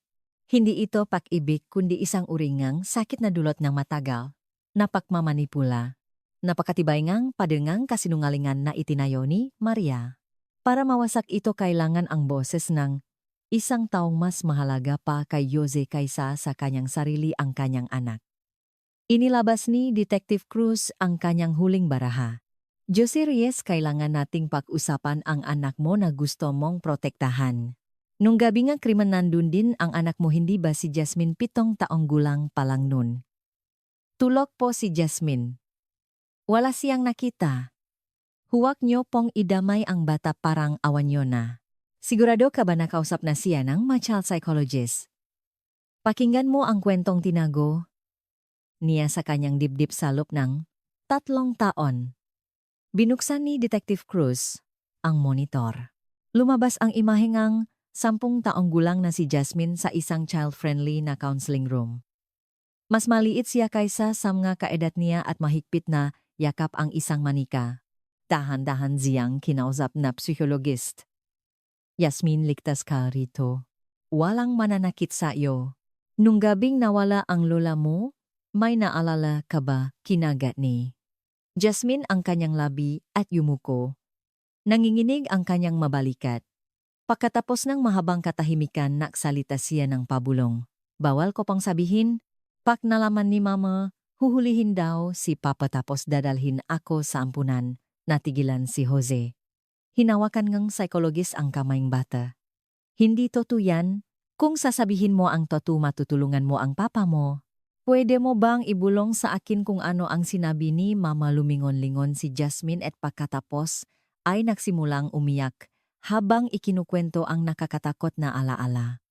Hindi ito pag-ibig, kundi isang uringang sakit na dulot ng matagal na pagmamanipula. Napakatibay ngang padengang kasinungalingan na itinayo ni Maria. Para mawasak ito, kailangan ang boses ng isang taong mas mahalaga pa kay Jose kaysa sa kanyang sarili, ang kanyang anak. Inilabas ni Detective Cruz ang kanyang huling baraha. Jose Reyes, kailangan nating pag-usapan ang anak mo na gusto mong protektahan. Nung gabi ng krimen, nandun din ang anak mo, hindi ba si Jasmine? 7 taong gulang pa lang nun. Tulog po si Jasmine. Wala siyang nakita. Huwag niyo pong idamay ang bata, parang awan niyo na. Sigurado ka ba nakausap na siya ng child psychologist? Pakinggan mo ang kwentong tinago niya sa kanyang dibdib sa loob ng 3 taon. Binuksan ni Detective Cruz ang monitor. Lumabas ang imaheng ang 10 taong gulang na si Jasmine sa isang child-friendly na counseling room. Mas maliit siya kaysa sa mga kaedad niya at mahigpit na yakap ang isang manika. Dahan-dahan siyang kinausap na psychologist. Yasmin, ligtas ka rito. Walang mananakit sa iyo. Nung gabing nawala ang lola mo, may naalala ka ba kinagat ni Jasmine ang kanyang labi at yumuko. Nanginginig ang kanyang mabalikat. Pagkatapos ng mahabang katahimikan, nagsalita siya ng pabulong. Bawal ko pang sabihin, pak nalaman ni mama, huhulihin daw si papa tapos dadalhin ako sa ampunan. Natigilan si Jose. Hinawakan ng psikologis ang kamayng bata. Hindi totoo yan. Kung sasabihin mo ang totoo, matutulungan mo ang papa mo. Pwede mo bang ibulong sa akin kung ano ang sinabi ni mama? Lumingon-lingon si Jasmine at pagkatapos ay nagsimulang umiyak habang ikinukwento ang nakakatakot na alaala.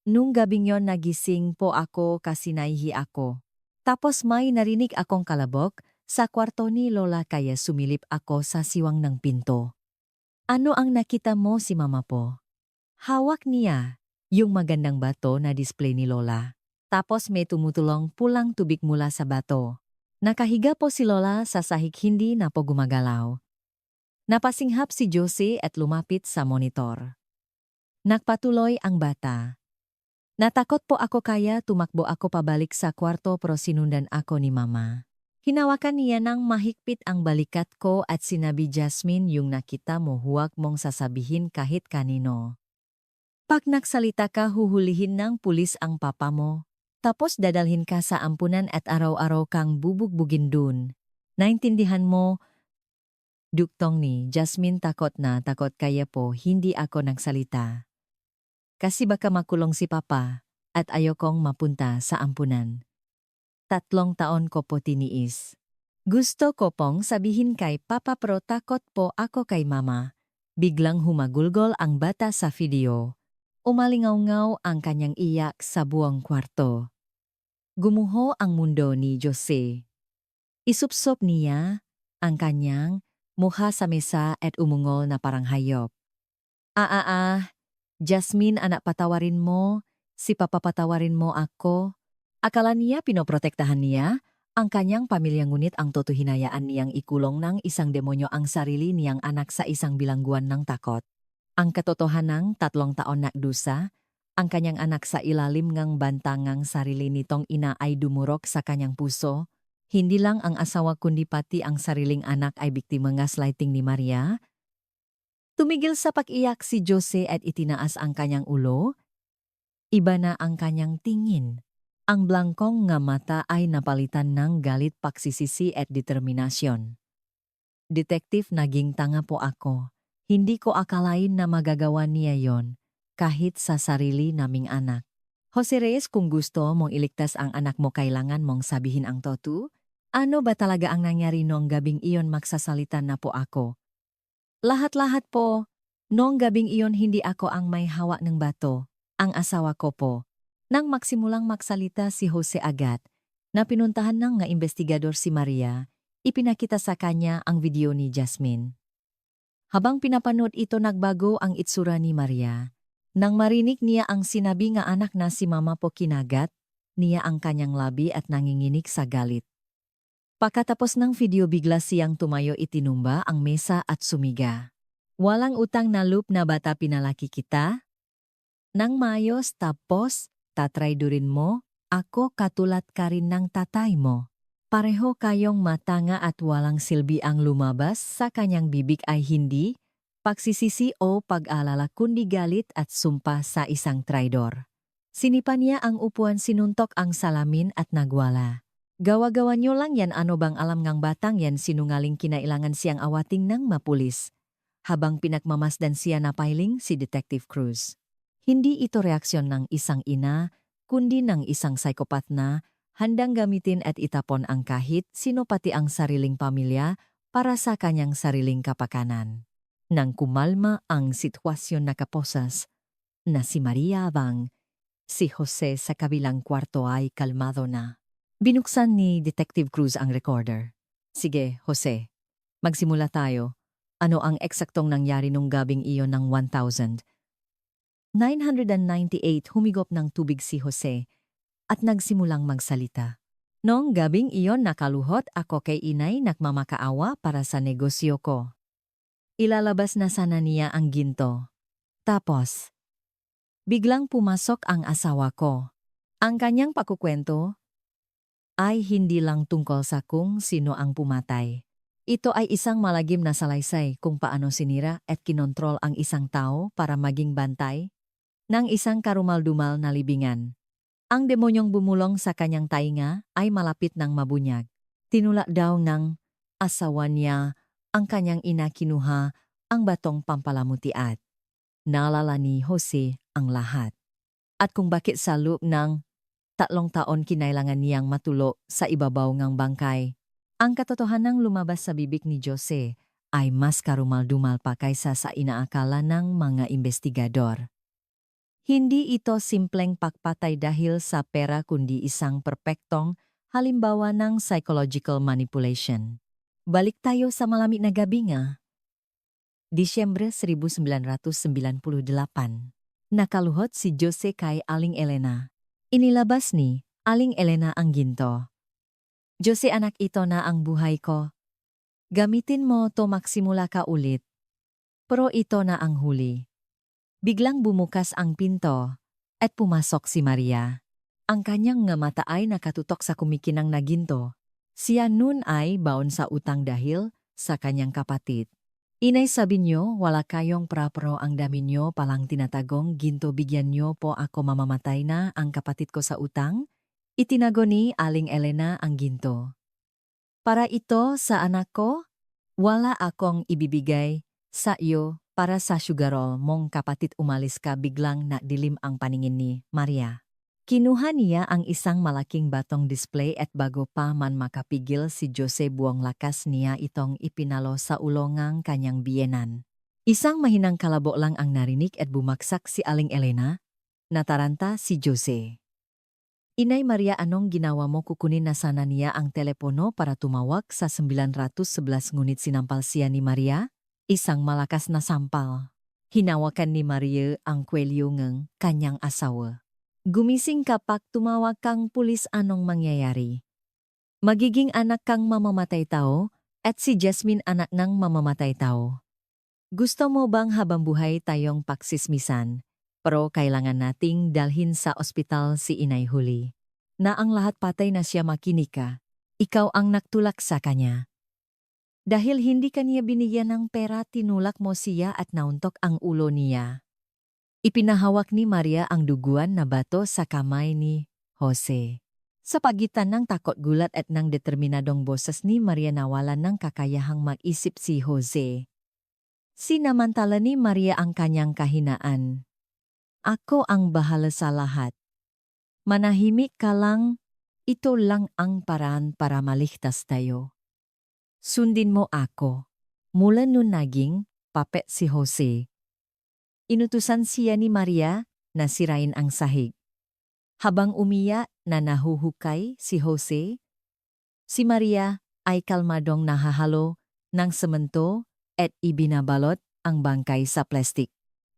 Nung gabing yon nagising po ako kasi naihi ako. Tapos may narinig akong kalabok sa kwarto ni Lola kaya sumilip ako sa siwang ng pinto. Ano ang nakita mo? Si mama po. Hawak niya yung magandang bato na display ni Lola. Tapos may tumutulong pulang tubig mula sa bato. Nakahiga po si Lola sa sahig, hindi na po gumagalaw. Napasinghap si Jose at lumapit sa monitor. Nagpatuloy ang bata. Natakot po ako kaya tumakbo ako pabalik sa kwarto pero sinundan ako ni mama. Hinawakan niya ng mahigpit ang balikat ko at sinabi, Jasmine, yung nakita mo huwag mong sasabihin kahit kanino. Pag nagsalita ka, huhulihin ng pulis ang papa mo. Tapos dadalhin ka sa ampunan at araw-araw kang bubugbugin dun. Naintindihan mo? Duktong ni Jasmine, takot na takot kaya po hindi ako nagsalita. Kasi baka makulong si papa at ayokong mapunta sa ampunan. 3 taon ko po tiniis. Gusto ko pong sabihin kay papa pero takot po ako kay mama. Biglang humagulgol ang bata sa video. Umalingaw-ngaw ang kanyang iyak sa buong kwarto. Gumuho ang mundo ni Jose. Isupsop niya ang kanyang mukha sa mesa at umungol na parang hayop. Jasmine, anak, patawarin mo. Si papa, patawarin mo ako. Akala niya pinoprotektahan niya ang kanyang pamilya, ngunit ang hinayaan niyang ikulong ng isang demonyo ang sarili niyang anak sa isang bilangguan ng takot. Ang katotohanang 3 taon nagdusa, ang kanyang anak sa ilalim ng bantangang sarili nitong ina ay dumurok sa kanyang puso. Hindi lang ang asawa kundi pati ang sariling anak ay biktima ng gaslighting ni Maria. Tumigil sa pag-iyak si Jose at itinaas ang kanyang ulo. Iba na ang kanyang tingin. Ang blangkong nga mata ay napalitan ng galit, pagsisisi at determinasyon. Detective, naging tanga po ako. Hindi ko akalain na magagawa niya yon, kahit sa sarili naming anak. Jose Reyes, kung gusto mong iligtas ang anak mo, kailangan mong sabihin ang totoo. Ano ba talaga ang nangyari noong gabing iyon? Magsasalita na po ako. Lahat-lahat po. Noong gabing iyon hindi ako ang may hawak ng bato. Ang asawa ko po. Nang magsimulang magsalita si Jose agad, na pinuntahan ng nga investigador si Maria, ipinakita sa kanya ang video ni Jasmine. Habang pinapanood ito, nagbago ang itsura ni Maria. Nang marinig niya ang sinabi nga anak na si mama po, kinagat niya ang kanyang labi at nanginginig sa galit. Pagkatapos ng video, bigla siyang tumayo, itinumba ang mesa at sumiga. Walang utang na loob na bata, pinalaki kita nang maayos tapos tatraydurin mo ako katulad ka rin ng tatay mo. Pareho kayong matanga at walang silbi. Ang lumabas sa kanyang bibig ay hindi pagsisisi o pag-alala kundi galit at sumpa sa isang traidor. Sinipa niya ang upuan, sinuntok ang salamin at nagwala. Gawa-gawa niyo lang yan, ano bang alam ngang batang yan? Sinungaling, kinailangan siyang awating ng mapulis. Habang pinagmamasdan siya, napiling si Detective Cruz. Hindi ito reaksyon ng isang ina, kundi ng isang psikopat na handang gamitin at itapon ang kahit sino, pati ang sariling pamilya, para sa kanyang sariling kapakanan. Nang kumalma ang sitwasyon, nakaposas na si Maria habang si Jose sa kabilang kwarto ay kalmado na. Binuksan ni Detective Cruz ang recorder. Sige, Jose, magsimula tayo. Ano ang eksaktong nangyari nung gabing iyon ng 1998 humigop ng tubig si Jose at nagsimulang magsalita. Noong gabing iyon nakaluhot ako kay inay nagmamakaawa para sa negosyo ko. Ilalabas na sana niya ang ginto. Tapos, biglang pumasok ang asawa ko. Ang kanyang pakukwento ay hindi lang tungkol sa kung sino ang pumatay. Ito ay isang malagim na salaysay kung paano sinira at kinontrol ang isang tao para maging bantay ng isang karumal-dumal na libingan. Ang demonyong bumulong sa kanyang tainga ay malapit ng mabunyag. Tinula daw ng asawa niya ang kanyang ina kinuha ang batong pampalamuti at naalala ni Jose ang lahat. At kung bakit sa loob ng 3 taon kinailangan niyang matulo sa ibabaw ng bangkay. Ang katotohanang lumabas sa bibig ni Jose ay mas karumal-dumal pa kaysa sa inaakala ng mga investigador. Hindi ito simpleng pagpatay dahil sa pera kundi isang perpektong halimbawa ng psychological manipulation. Balik tayo sa malamig na gabi nga. Disyembre 1998. Nakaluhot si Jose kay Aling Elena. Inilabas ni Aling Elena ang ginto. Jose, anak, ito na ang buhay ko. Gamitin mo to magsimula ka ulit. Pero ito na ang huli. Biglang bumukas ang pinto at pumasok si Maria. Ang kanyang nga mata ay nakatutok sa kumikinang na ginto. Siya nun ay baon sa utang dahil sa kanyang kapatid. Inay, sabi niyo, wala kayong prapro, ang dami niyo palang tinatagong ginto, bigyan niyo po ako, mamamatay na ang kapatid ko sa utang. Itinago ni Aling Elena ang ginto. Para ito sa anak ko, wala akong ibibigay sa iyo para sa sugarol mong kapatid. Umalis ka. Biglang nadilim ang paningin ni Maria. Kinuha niya ang isang malaking batong display at bago pa man makapigil si Jose, buong lakas niya itong ipinalo sa ulo ng kanyang biyenan. Isang mahinang kalabo lang ang narinig at bumaksak si Aling Elena. Nataranta si Jose. Inay Maria, anong ginawa mo? Kukunin na sana niya ang telepono para tumawag sa 911 ngunit sinampal siya ni Maria. Isang malakas na sampal. Hinawakan ni Maria ang kwelyo ng kanyang asawa. Gumising kapag tumawag kang pulis, anong mangyayari? Magiging anak kang mamamatay tao at si Jasmine anak ng mamamatay tao. Gusto mo bang habang buhay tayong pagsismisan? Pero kailangan nating dalhin sa ospital si Inay Huli. Na ang lahat patay na siya, makinig ka. Ikaw ang nagtulak sa kanya. Dahil hindi kaniya binigyan ng pera, tinulak mo siya at nauntok ang ulo niya. Ipinahawak ni Maria ang duguan na bato sa kamay ni Jose. Sa pagitan ng takot, gulat at ng determinadong boses ni Maria, nawalan ng kakayahang mag-isip si Jose. Sinamantala ni Maria ang kanyang kahinaan. Ako ang bahala sa lahat. Manahimik ka lang, ito lang ang paraan para maligtas tayo. Sundin mo ako. Mula nun naging papet si Jose. Inutusan siya ni Maria na sirain ang sahig. Habang umiyak na nahuhukay si Jose, si Maria ay kalmadong nahahalo ng semento at ibinabalot ang bangkay sa plastik.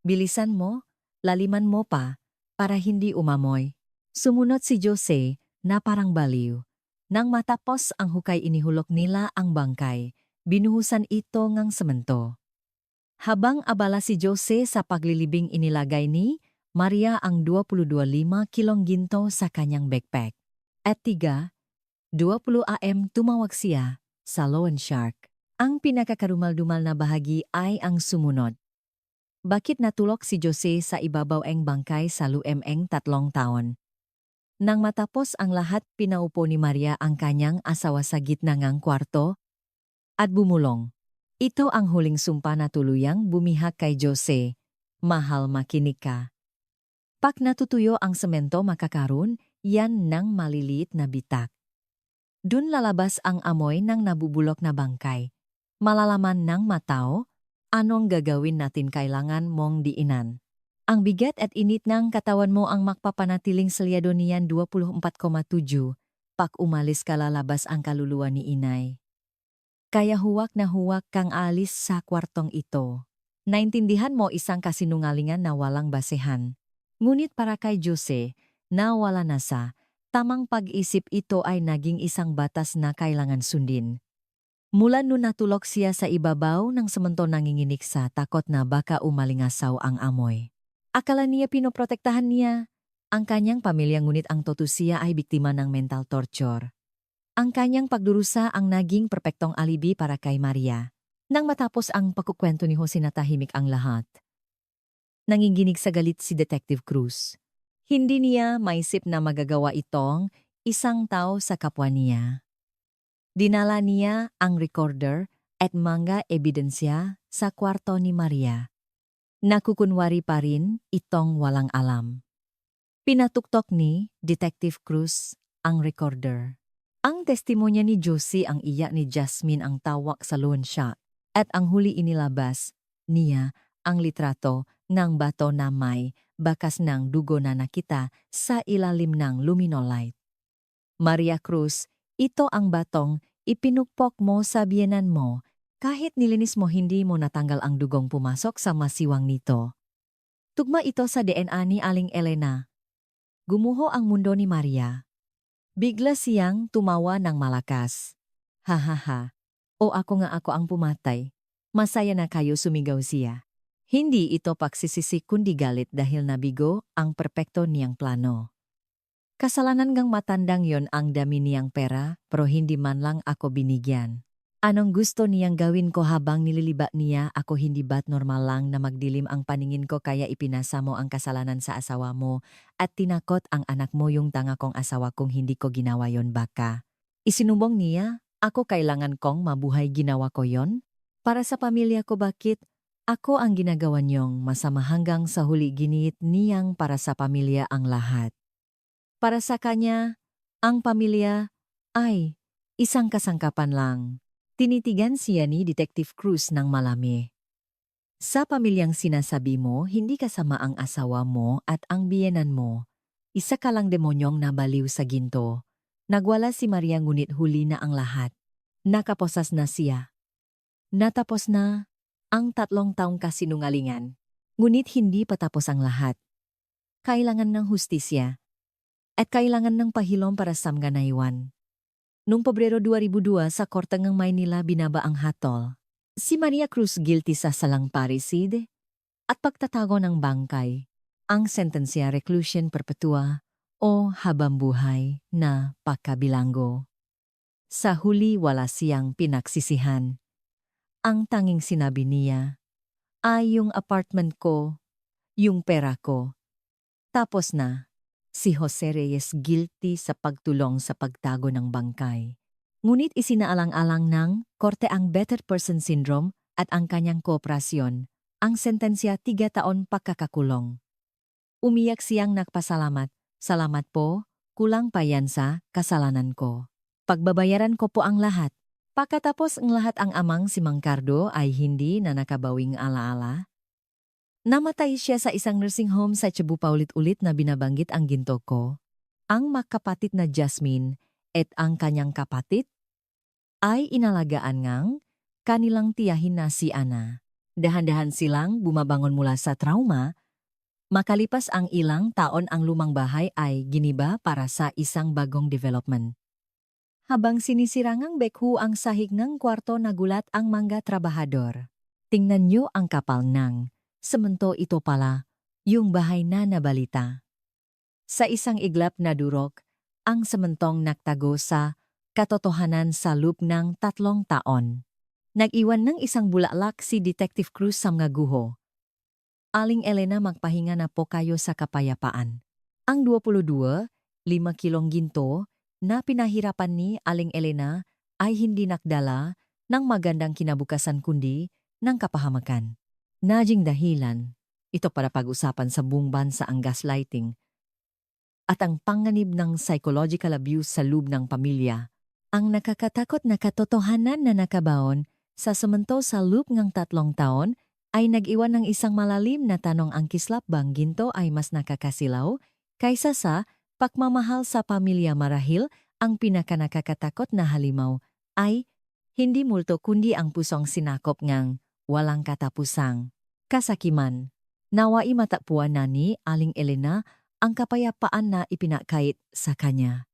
Bilisan mo, laliman mo pa para hindi umamoy. Sumunod si Jose na parang baliw. Nang matapos ang hukay, inihulog nila ang bangkay. Binuhusan ito ng semento. Habang abala si Jose sa paglilibing, inilagay ni Maria ang 22.5 kilong ginto sa kanyang backpack. At 3:20 AM tumawag siya sa loan shark. Ang pinakakarumal-dumal na bahagi ay ang sumunod. Bakit natulog si Jose sa ibabaw ng bangkay sa lumeng 3 taon? Nang matapos ang lahat, pinaupo ni Maria ang kanyang asawa sa gitna ng kwarto at bumulong. Ito ang huling sumpa na tuluyang bumihag kay Jose. Mahal, makinig ka. Pag natutuyo ang semento, makakaroon yan ng maliliit na bitak. Dun lalabas ang amoy ng nabubulok na bangkay. Malalaman ng matao, anong gagawin natin? Kailangan mong diinan. Ang bigat at init ng katawan mo ang magpapanatiling selyado niyan 24,7. Pag umalis ka, lalabas ang kaluluwa ni Inay. Kaya huwak na huwak kang alis sa kwartong ito. Naintindihan mo isang kasinungalingan na walang basehan. Ngunit para kay Jose, na wala na sa tamang pag-isip, ito ay naging isang batas na kailangan sundin. Mula noon natulog siya sa ibabaw ng semento, nanginginig sa takot na baka umalingasaw ang amoy. Akala niya pinoprotektahan niya ang kanyang pamilya, ngunit ang totoo siya ay biktima ng mental torture. Ang kanyang pagdurusa ang naging perpektong alibi para kay Maria. Nang matapos ang pagkukwento ni Jose, natahimik ang lahat. Nanginginig sa galit si Detective Cruz. Hindi niya maisip na magagawa itong isang tao sa kapwa niya. Dinala niya ang recorder at mga ebidensya sa kwarto ni Maria. Nakukunwari pa rin itong walang alam. Pinatuktok ni Detective Cruz ang recorder. Ang testimonya ni Josie, ang iyak ni Jasmine, ang tawak sa loan siya, at ang huli inilabas niya ang litrato ng bato na may bakas ng dugo na nakita sa ilalim ng luminolite. Maria Cruz, ito ang batong ipinukpok mo sa biyenan mo. Kahit nilinis mo, hindi mo natanggal ang dugong pumasok sa masiwang nito. Tugma ito sa DNA ni Aling Elena. Gumuho ang mundo ni Maria. Bigla siyang tumawa ng malakas. Hahaha. O ako ang pumatay. Masaya na kayo, sumigaw siya. Hindi ito pagsisisi kundi galit dahil nabigo ang perpekto niyang plano. Kasalanan ng matandang yon ang dami niyang pera, pero hindi man lang ako binigyan. Anong gusto niyang gawin ko habang nililibat niya ako? Hindi ba't normal lang na magdilim ang paningin ko, kaya ipinasa mo ang kasalanan sa asawa mo at tinakot ang anak mo, yung tanga kong asawa? Kung hindi ko ginawa yon, baka isinumbong niya ako. Kailangan kong mabuhay, ginawa ko yon para sa pamilya ko. Bakit ako ang ginagawa niyong masama? Hanggang sa huli giniit niyang para sa pamilya ang lahat. Para sa kanya, ang pamilya ay isang kasangkapan lang. Tinitigan siya ni Detective Cruz ng malami. Sa pamilyang sinasabi mo, hindi kasama ang asawa mo at ang biyenan mo. Isa ka lang demonyong nabaliw sa ginto. Nagwala si Maria, ngunit huli na ang lahat. Nakaposas na siya. Natapos na ang 3 taong kasinungalingan. Ngunit hindi pa tapos ang lahat. Kailangan ng hustisya. At kailangan ng pahilom para sa mga naiwan. Noong Pebrero 2002 sa Korte ng Maynila binaba ang hatol. Si Maria Cruz guilty sa salang parricide at pagtatago ng bangkay. Ang sentensya, reclusion perpetua o habambuhay na pagkabilanggo. Sa huli, wala siyang pinagsisihan. Ang tanging sinabi niya ay yung apartment ko, yung pera ko. Tapos na. Si Jose Reyes guilty sa pagtulong sa pagtago ng bangkay. Ngunit isinaalang-alang ng korte ang Better Person Syndrome at ang kanyang kooperasyon. Ang sentensya 3 taon pagkakakulong. Umiyak siyang nagpasalamat. Salamat po, kulang pa yan sa kasalanan ko. Pagbabayaran ko po ang lahat. Pagkatapos ang lahat, ang amang si Mang Cardo ay hindi na nakabawing alaala. Namatay siya sa isang nursing home sa Cebu. Paulit-ulit na binabanggit ang ginto ko. Ang magkapatid na Jasmine at ang kanyang kapatid ay inalagaan ngang kanilang tiyahin na si Ana. Dahan-dahan silang bumabangon mula sa trauma. Makalipas ang ilang taon, ang lumang bahay ay giniba para sa isang bagong development. Habang sinisirangang bekhu ang sahig ng kwarto, nagulat ang mga trabahador. Tingnan niyo ang kapal ng semento, ito pala yung bahay na nabalita. Sa isang iglap na durok, ang sementong nagtago sa katotohanan sa loob ng 3 taon. Nag-iwan ng isang bulaklak si Detective Cruz sa mga guho. Aling Elena, magpahinga na po kayo sa kapayapaan. Ang 22, 5 kilong ginto na pinahirapan ni Aling Elena ay hindi nakdala ng magandang kinabukasan kundi ng kapahamakan. Naging dahilan ito para pag-usapan sa buong bansa ang gaslighting at ang panganib ng psychological abuse sa loob ng pamilya. Ang nakakatakot na katotohanan na nakabaon sa semento sa loob ng 3 taon ay nag-iwan ng isang malalim na tanong: ang kislap bang ginto ay mas nakakasilaw kaysa sa pagmamahal sa pamilya? Marahil ang pinakanakakatakot na halimaw ay Hindi multo kundi ang pusong sinakop ngang walang katapusang kasakiman. Nawai matapuan na ni Aling Elena ang kapayapaan na ipinakait sa kanya.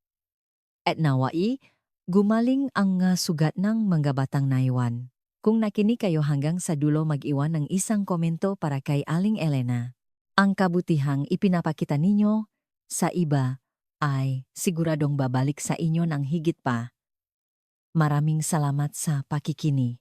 At nawai, gumaling ang sugat ng mga batang naiwan. Kung nakinig kayo hanggang sa dulo mag-iwan ng isang komento para kay Aling Elena. Ang kabutihang ipinapakita ninyo sa iba ay siguradong babalik sa inyo ng higit pa. Maraming salamat sa pakikinig.